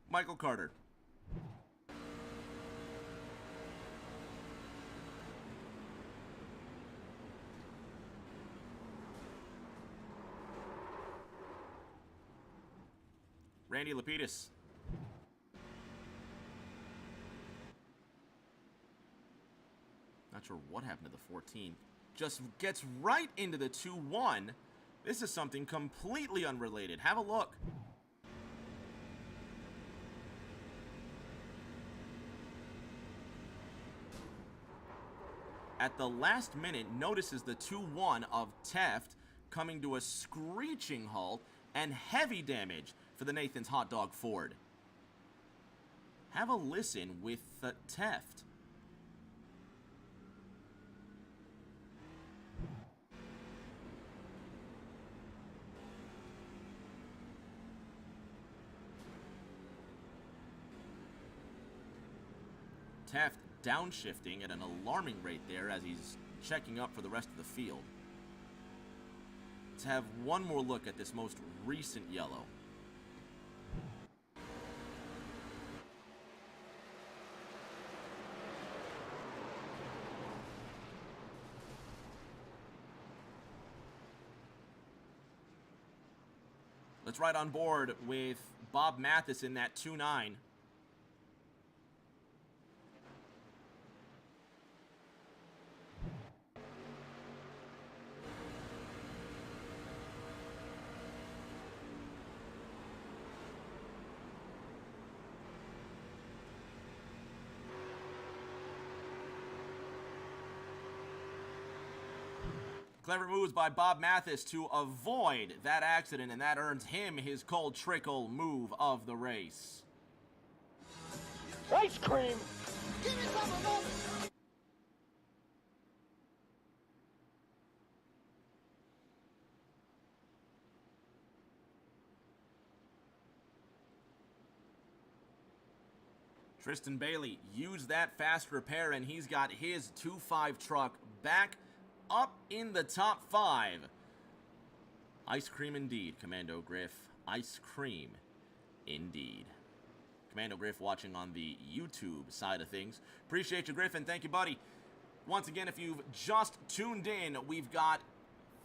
A: Michael Carter. Randy Lapidus. Not sure what happened to the 14. Just gets right into the 2-1. This is something completely unrelated. Have a look. At the last minute, notices the 2-1 of Teft coming to a screeching halt and heavy damage for the Nathan's Hot Dog Ford. Have a listen with Teft. Teft downshifting at an alarming rate there as he's checking up for the rest of the field. Let's have one more look at this most recent yellow. Let's ride on board with Bob Mathis in that 2-9. Clever moves by Bob Mathis to avoid that accident, and that earns him his cold trickle move of the race.
B: Ice cream!
C: Give me some of those.
A: Tristan Bailey used that fast repair, and he's got his 2.5 truck back up in the top 5. Ice cream indeed, Commando Griff. Ice cream indeed. Commando Griff watching on the YouTube side of things. Appreciate you, Griffin. Thank you, buddy. Once again, if you've just tuned in, we've got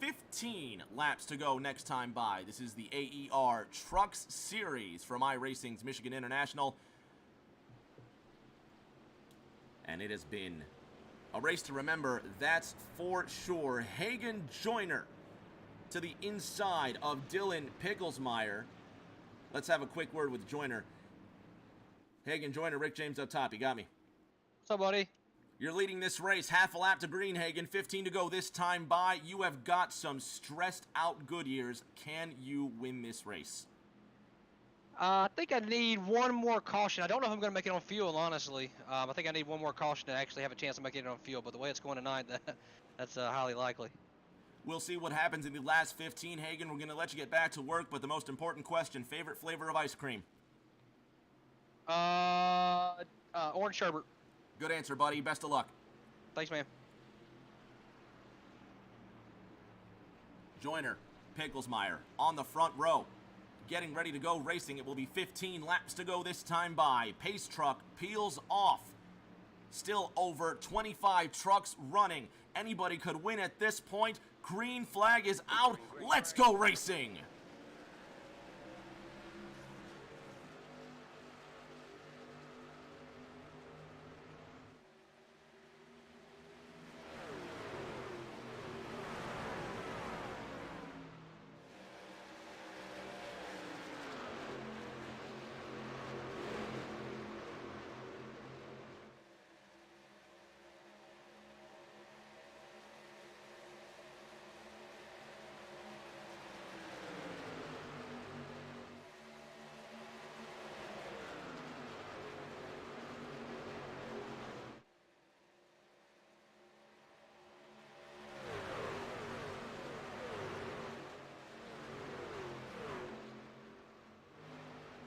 A: 15 laps to go next time by. This is the AER Trucks Series from iRacing's Michigan International. And it has been a race to remember, that's for sure. Hagen Joyner to the inside of Dylan Picklesmeyer. Let's have a quick word with Joyner. Hagen Joyner, Rick James up top. You got me.
G: What's up, buddy?
A: You're leading this race. Half a lap to green, Hagen. 15 to go this time by. You have got some stressed out Goodyears. Can you win this race?
G: I think I need one more caution. I don't know if I'm going to make it on fuel, honestly. I think I need one more caution to actually have a chance of making it on fuel, but the way it's going tonight, that's highly likely.
A: We'll see what happens in the last 15, Hagen. We're going to let you get back to work, but the most important question, favorite flavor of ice cream?
G: Orange sherbet.
A: Good answer, buddy. Best of luck.
G: Thanks, man.
A: Joyner, Picklesmeyer on the front row. Getting ready to go racing. It will be 15 laps to go this time by. Pace truck peels off. Still over 25 trucks running. Anybody could win at this point. Green flag is out. Let's go racing.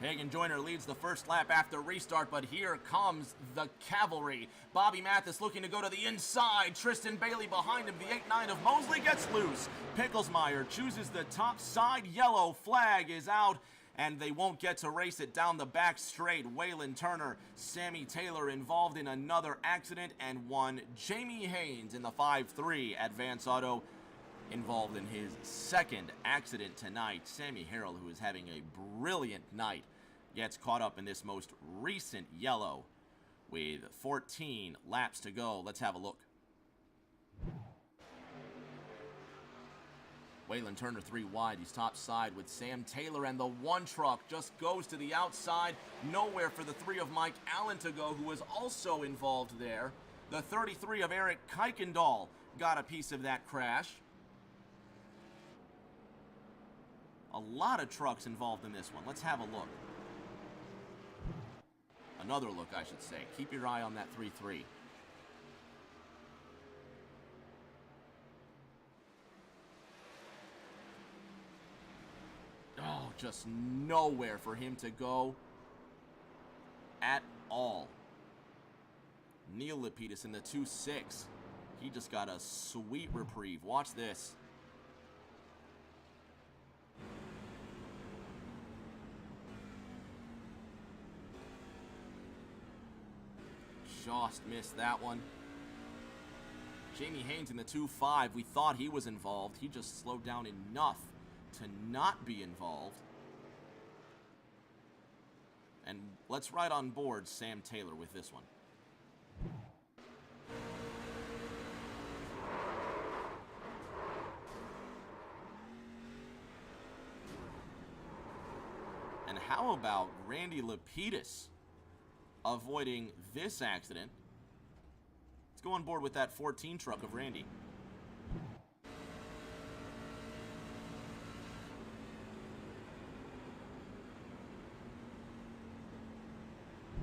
A: Hagen Joyner leads the first lap after restart, but here comes the cavalry. Bobby Mathis looking to go to the inside. Tristan Bailey behind him. The 8-9 of Mosley gets loose. Picklesmeyer chooses the top side. Yellow flag is out, and they won't get to race it down the back straight. Waylon Turner, Sammy Taylor involved in another accident, and one Jamie Haynes in the 5-3 at Vance Auto, involved in his second accident tonight. Sammy Harrell, who is having a brilliant night, gets caught up in this most recent yellow with 14 laps to go. Let's have a look. Waylon Turner 3 wide. He's top side with Sam Taylor, and the one truck just goes to the outside. Nowhere for the 3 of Mike Allen to go, who was also involved there. The 33 of Eric Kuykendall got a piece of that crash. A lot of trucks involved in this one. Let's have a look. Another look, I should say. Keep your eye on that 3-3. Oh, just nowhere for him to go at all. Neil Lapidus in the 2-6. He just got a sweet reprieve. Watch this. Just missed that one. Jamie Haynes in the 2-5. We thought he was involved. He just slowed down enough to not be involved. And let's ride on board Sam Taylor with this one. And how about Randy Lapidus avoiding this accident? Let's go on board with that 14 truck of Randy.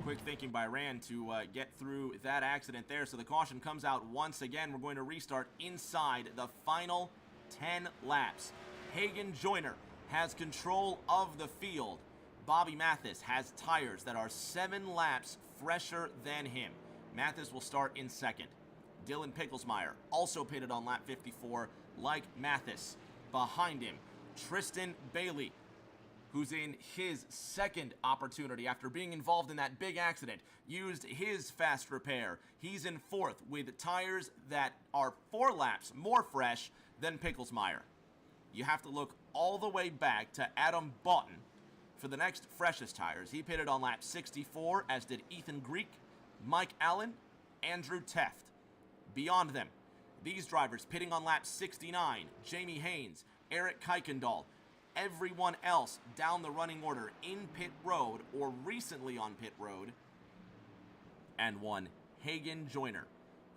A: Quick thinking by Rand to get through that accident there. So the caution comes out once again. We're going to restart inside the final 10 laps. Hagen Joyner has control of the field. Bobby Mathis has tires that are 7 laps fresher than him. Mathis will start in second. Dylan Picklesmeyer, also pitted on lap 54, like Mathis. Behind him, Tristan Bailey, who's in his second opportunity after being involved in that big accident, used his fast repair. He's in fourth with tires that are 4 laps more fresh than Picklesmeyer. You have to look all the way back to Adam Boughton for the next freshest tires. He pitted on lap 64, as did Ethan Greek, Mike Allen, Andrew Teft. Beyond them, these drivers pitting on lap 69, Jamie Haynes, Eric Kuykendall, everyone else down the running order in pit road or recently on pit road, and one Hagen Joyner,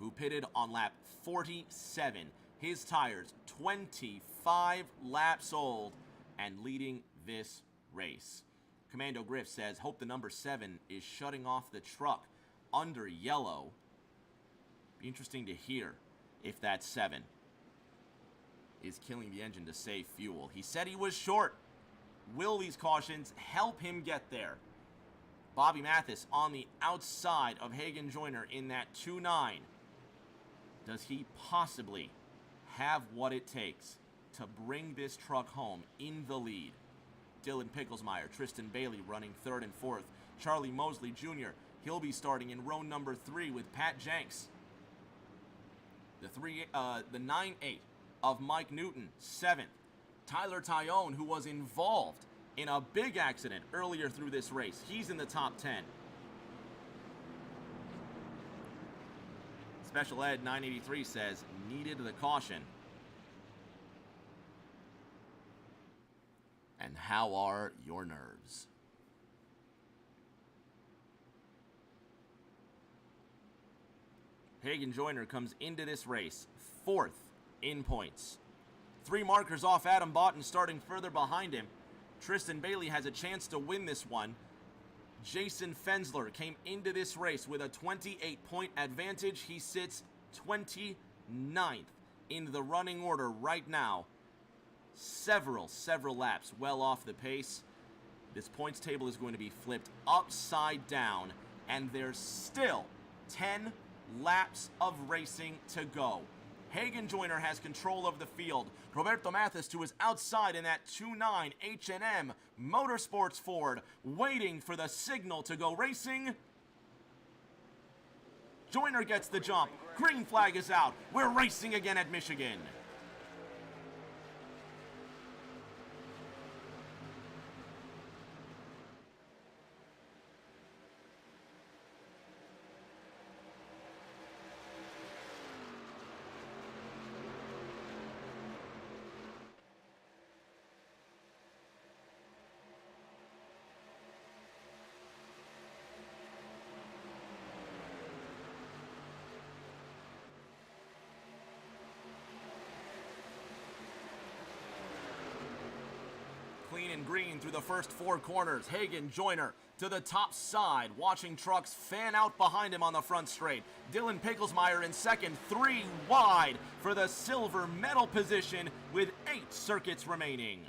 A: who pitted on lap 47. His tires 25 laps old and leading this race. Commando Griff says, hope the number 7 is shutting off the truck under yellow. Be interesting to hear if that 7 is killing the engine to save fuel. He said he was short. Will these cautions help him get there? Bobby Mathis on the outside of Hagen Joyner in that 2-9. Does he possibly have what it takes to bring this truck home in the lead? Dylan Picklesmeyer, Tristan Bailey running third and fourth. Charlie Mosley Jr., he'll be starting in row number 3 with Pat Jenks. The 9-8 of Mike Newton, 7th. Tyler Tyone, who was involved in a big accident earlier through this race, he's in the top 10. Special Ed 983 says, needed the caution. And how are your nerves? Hagen Joyner comes into this race 4th in points. 3 markers off Adam Boughton, starting further behind him. Tristan Bailey has a chance to win this one. Jason Fensler came into this race with a 28-point advantage. He sits 29th in the running order right now. Several laps well off the pace. this points table is going to be flipped upside down, and there's still 10 laps of racing to go. Hagen Joyner has control of the field. Roberto Mathis to his outside in that 2.9 H&M Motorsports Ford, waiting for the signal to go racing. Joyner gets the jump. Green flag is out. We're racing again at Michigan. Clean and green through the first 4 corners. Hagen Joyner to the top side, watching trucks fan out behind him on the front straight. Dylan Picklesmeyer in second, 3 wide for the silver medal position with 8 circuits remaining.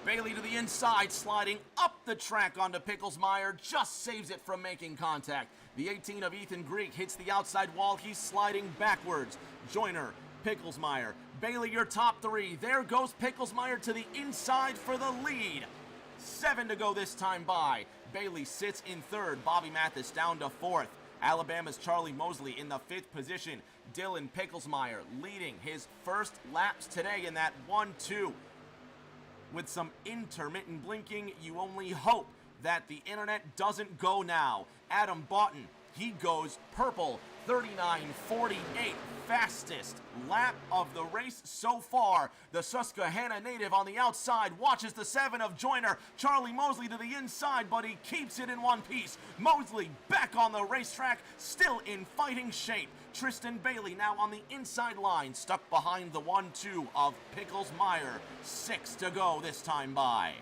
A: Bailey to the inside, sliding up the track onto Picklesmeyer, just saves it from making contact. The 18 of Ethan Greek hits the outside wall, he's sliding backwards. Joyner, Picklesmeyer, Bailey your top 3. There goes Picklesmeyer to the inside for the lead. 7 to go this time by. Bailey sits in 3rd, Bobby Mathis down to 4th. Alabama's Charlie Mosley in the 5th position. Dylan Picklesmeyer leading his first laps today in that 1-2. With some intermittent blinking, you only hope that the internet doesn't go now. Adam Boughton, he goes purple, 39.48, fastest lap of the race so far. The Susquehanna native on the outside watches the 7 of Joyner. Charlie Mosley to the inside, but he keeps it in one piece. Mosley back on the racetrack, still in fighting shape. Tristan Bailey now on the inside line, stuck behind the 1-2 of Picklesmeyer. 6 to go this time by.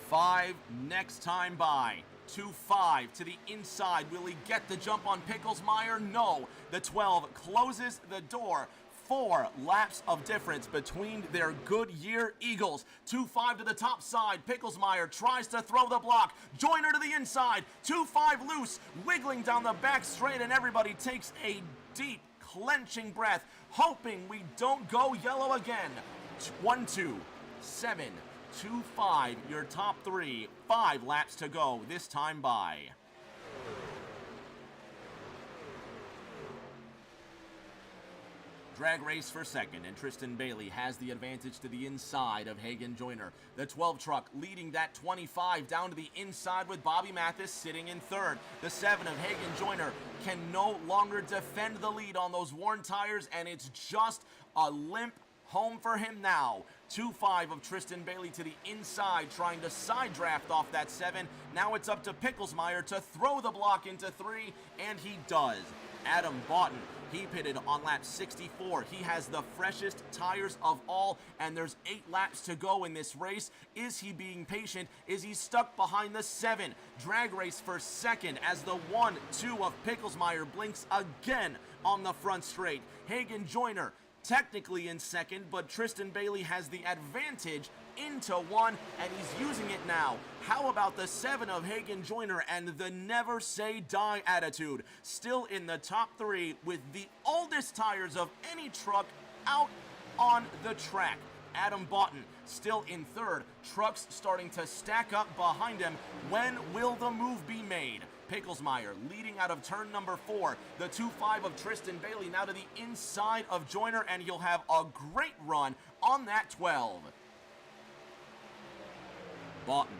A: Five next time by. 2-5 to the inside. Will he get the jump on Picklesmeyer? No. The 12 closes the door. 4 laps of difference between their Goodyear Eagles. 2-5 to the top side. Picklesmeyer tries to throw the block. Joyner to the inside. 2-5 loose, wiggling down the back straight, and everybody takes a deep, clenching breath, hoping we don't go yellow again. 1-2, 7, 2-5, your top 3. 5 laps to go this time by. Drag race for second, and Tristan Bailey has the advantage to the inside of Hagen Joyner. The 12 truck leading that 25 down to the inside with Bobby Mathis sitting in 3rd. The 7 of Hagen Joyner can no longer defend the lead on those worn tires, and it's just a limp home for him now. 2-5 of Tristan Bailey to the inside, trying to side draft off that 7. Now it's up to Picklesmeyer to throw the block into 3, and he does. Adam Boughton, he pitted on lap 64. He has the freshest tires of all, and there's 8 laps to go in this race. Is he being patient? Is he stuck behind the 7? Drag race for second as the 1-2 of Picklesmeyer blinks again on the front straight. Hagen Joyner technically in second, but Tristan Bailey has the advantage into 1, and he's using it now. How about the 7 of Hagen Joyner and the never say die attitude? Still in the top 3 with the oldest tires of any truck out on the track. Adam Boughton still in 3rd. Trucks starting to stack up behind him. When will the move be made? Picklesmeyer leading out of turn number 4. The 2-5 of Tristan Bailey now to the inside of Joyner, and he'll have a great run on that 12. Boughton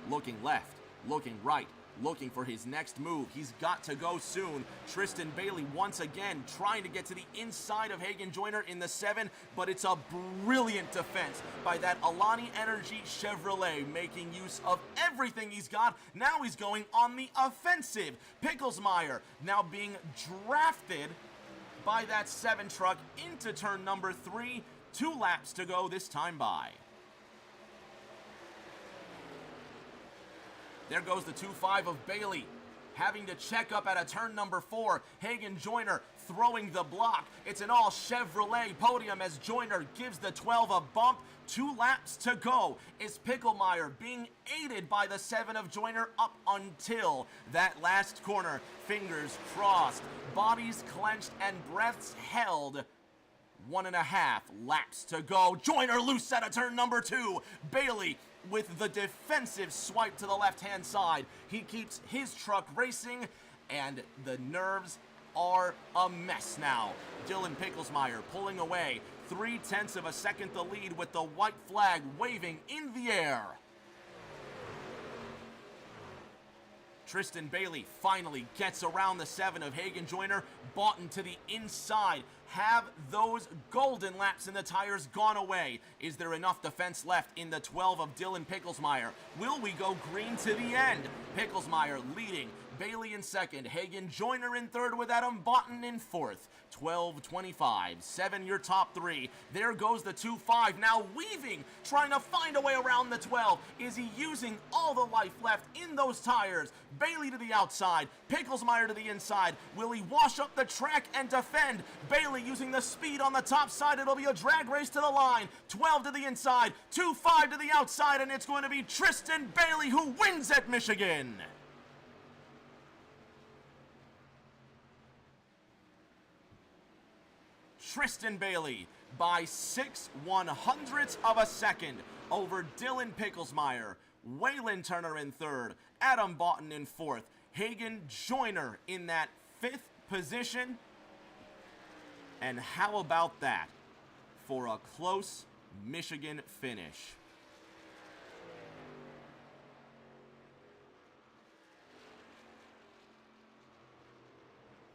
A: looking left, looking right, looking for his next move. He's got to go soon. Tristan Bailey once again trying to get to the inside of Hagen Joyner in the 7, but it's a brilliant defense by that Alani Energy Chevrolet, making use of everything he's got. Now he's going on the offensive. Picklesmeyer now being drafted by that 7 truck into turn number 3. 2 laps to go this time by. There goes the 2.5 of Bailey. Having to check up at a turn number 4. Hagen Joyner throwing the block. It's an all Chevrolet podium as Joyner gives the 12 a bump. 2 laps to go. Is Picklemeyer being aided by the 7 of Joyner up until that last corner? Fingers crossed, bodies clenched, and breaths held. 1.5 laps to go. Joyner loose at a turn number 2. Bailey with the defensive swipe to the left-hand side. He keeps his truck racing, and the nerves are a mess now. Dylan Picklesmeyer pulling away. 0.3 of a second the lead with the white flag waving in the air. Tristan Bailey finally gets around the 7 of Hagen Joyner. Boughton to the inside. Have those golden laps in the tires gone away? Is there enough defense left in the 12 of Dylan Picklesmeyer? Will we go green to the end? Picklesmeyer leading. Bailey in second. Hagen Joyner in third with Adam Boughton in fourth. 12:25. 7 your top 3. There goes the 2.5. Now weaving, trying to find a way around the 12. Is he using all the life left in those tires? Bailey to the outside. Picklesmeyer to the inside. Will he wash up the track and defend? Bailey using the speed on the top side. It'll be a drag race to the line. 12 to the inside. 2.5 to the outside. And it's going to be Tristan Bailey who wins at Michigan. Tristan Bailey by 6/100ths of a second over Dylan Picklesmeyer. Waylon Turner in third. Adam Boughton in fourth. Hagen Joyner in that 5th position. And how about that for a close Michigan finish?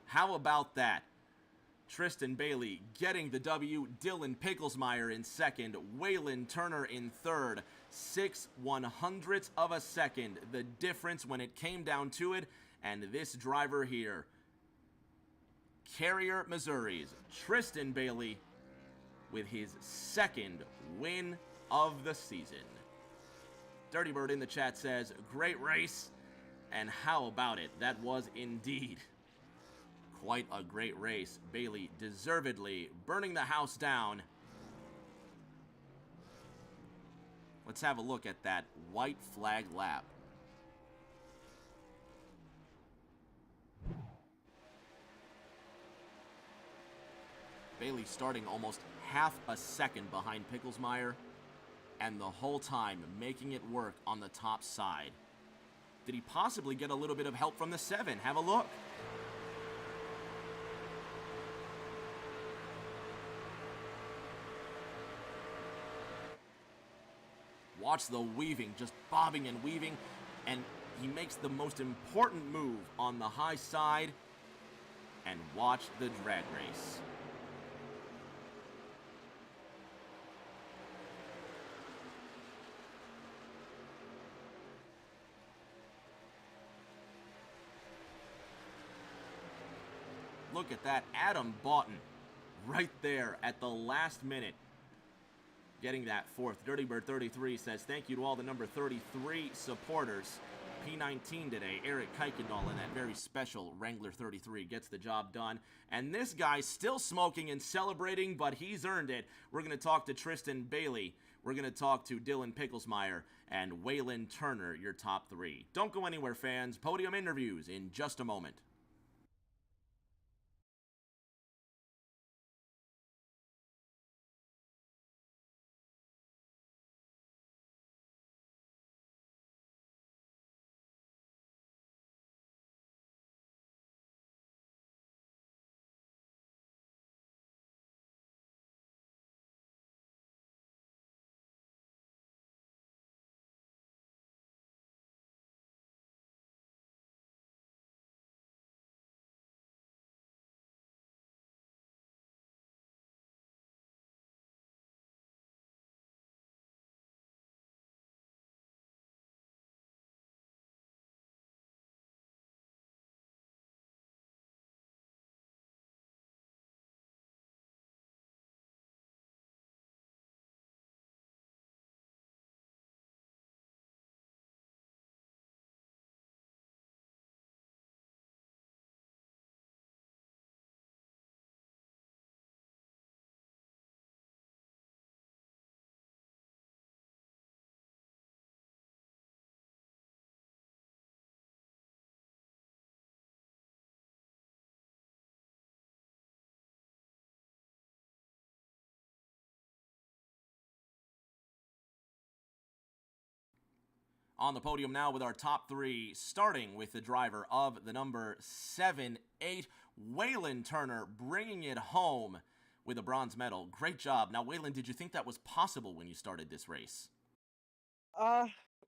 A: How about that? Tristan Bailey getting the W, Dylan Picklesmeyer in second, Waylon Turner in third. 6/100ths of a second, the difference when it came down to it, and this driver here, Carrier, Missouri's Tristan Bailey with his 2nd win of the season. Dirty Bird in the chat says, great race, and how about it? That was indeed quite a great race. Bailey deservedly burning the house down. Let's have a look at that white flag lap. Bailey starting almost half a second behind Picklesmeyer, and the whole time making it work on the top side. Did he possibly get a little bit of help from the 7? Have a look. Watch the weaving, just bobbing and weaving, and he makes the most important move on the high side, and watch the drag race. Look at that, Adam Boughton right there at the last minute, getting that 4th. Dirty Bird 33 says, thank you to all the number 33 supporters. P19 today, Eric Kuykendall in that very special Wrangler 33 gets the job done. And this guy's still smoking and celebrating, but he's earned it. We're going to talk to Tristan Bailey. We're going to talk to Dylan Picklesmeyer and Waylon Turner, your top 3. Don't go anywhere, fans. Podium interviews in just a moment. On the podium now with our top three, starting with the driver of the number 7-8, Waylon Turner, bringing it home with a bronze medal. Great job. Now, Waylon, did you think that was possible when you started this race?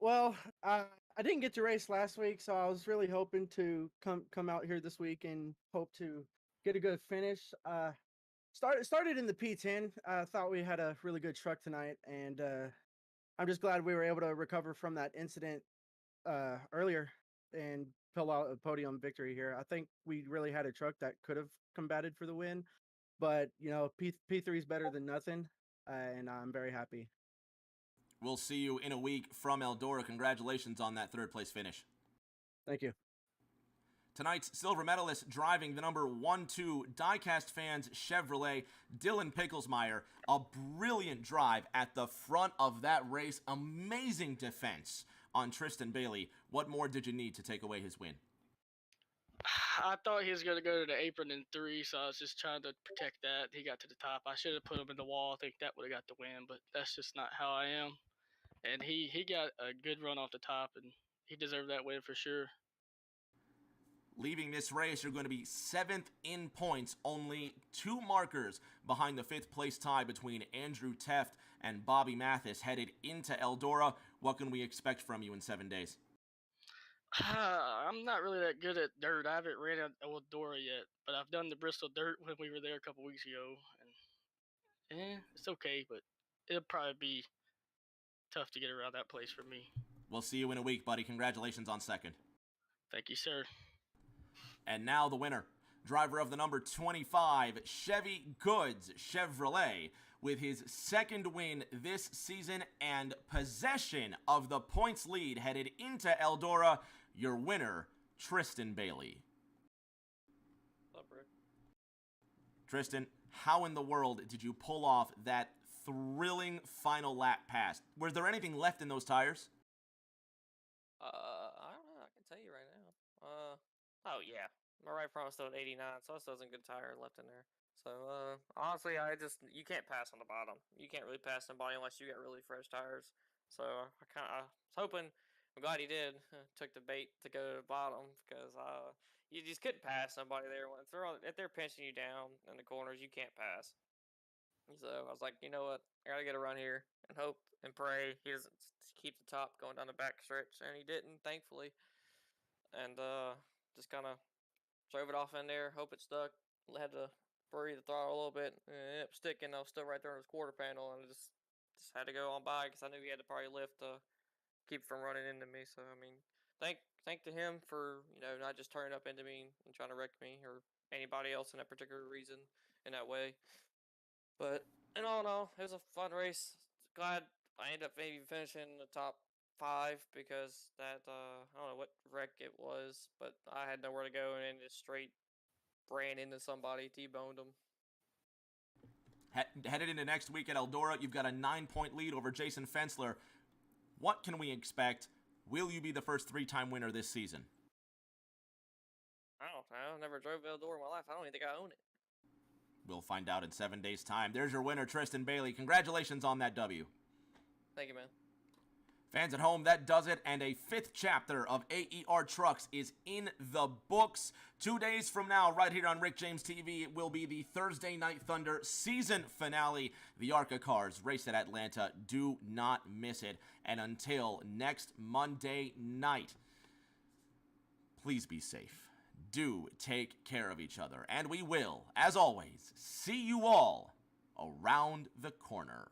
H: Well, I didn't get to race last week, so I was really hoping to come out here this week and hope to get a good finish. Started in the P10. I thought we had a really good truck tonight, and I'm just glad we were able to recover from that incident earlier and pull out a podium victory here. I think we really had a truck that could have combated for the win, but P3 is better than nothing, and I'm very happy.
A: We'll see you in a week from Eldora. Congratulations on that third place finish.
H: Thank you.
A: Tonight's silver medalist driving the number 1-2 Diecast Fans Chevrolet, Dylan Picklesmeyer. A brilliant drive at the front of that race. Amazing defense on Tristan Bailey. What more did you need to take away his win?
F: I thought he was going to go to the apron in 3, so I was just trying to protect that. He got to the top. I should have put him in the wall. I think that would have got the win, but that's just not how I am. And he got a good run off the top, and he deserved that win for sure.
A: Leaving this race, you're going to be 7th in points, only 2 markers behind the 5th place tie between Andrew Teft and Bobby Mathis headed into Eldora. What can we expect from you in 7 days?
F: I'm not really that good at dirt. I haven't ran Eldora yet, but I've done the Bristol dirt when we were there a couple weeks ago, and it's okay, but it'll probably be tough to get around that place for me.
A: We'll see you in a week, buddy. Congratulations on 2nd.
F: Thank you, sir.
A: And now the winner, driver of the number 25 Chevy Goods Chevrolet, with his 2nd win this season and possession of the points lead headed into Eldora, your winner, Tristan Bailey.
D: What's up, bro?
A: Tristan, how in the world did you pull off that thrilling final lap pass? Was there anything left in those tires?
D: I don't know. I can tell you right now. Oh yeah, my right front was still at 89, so I still has a good tire left in there. So honestly, you can't pass on the bottom. You can't really pass somebody unless you got really fresh tires. So I was hoping. I'm glad he did. Took the bait to go to the bottom because you just couldn't pass somebody there. If they're pinching you down in the corners, you can't pass. So I was like, you know what? I gotta get a run here and hope and pray he doesn't keep the top going down the back stretch, and he didn't, thankfully. And just kind of drove it off in there, hope it stuck. Had to breathe the throttle a little bit, and it ended up sticking. I was still right there on his quarter panel, and I just had to go on by because I knew he had to probably lift to keep from running into me. So I mean, thank to him for not just turning up into me and trying to wreck me or anybody else in that particular reason in that way. But in all, it was a fun race. Glad I ended up maybe finishing in the top 5 because that I don't know what wreck it was, but I had nowhere to go and just straight ran into somebody, T-boned them.
A: Headed into next week at Eldora, you've got a 9-point lead over Jason Fensler. What can we expect? Will you be the first 3-time winner this season?
D: I don't know. I never drove Eldora in my life. I don't even think I own it.
A: We'll find out in 7 days' time. There's your winner, Tristan Bailey. Congratulations on that W.
D: Thank you, man.
A: Fans at home, that does it, and a 5th chapter of AER Trucks is in the books. 2 days from now, right here on Rick James TV, it will be the Thursday Night Thunder season finale. The ARCA cars race at Atlanta. Do not miss it. And until next Monday night, please be safe. Do take care of each other, and we will, as always, see you all around the corner.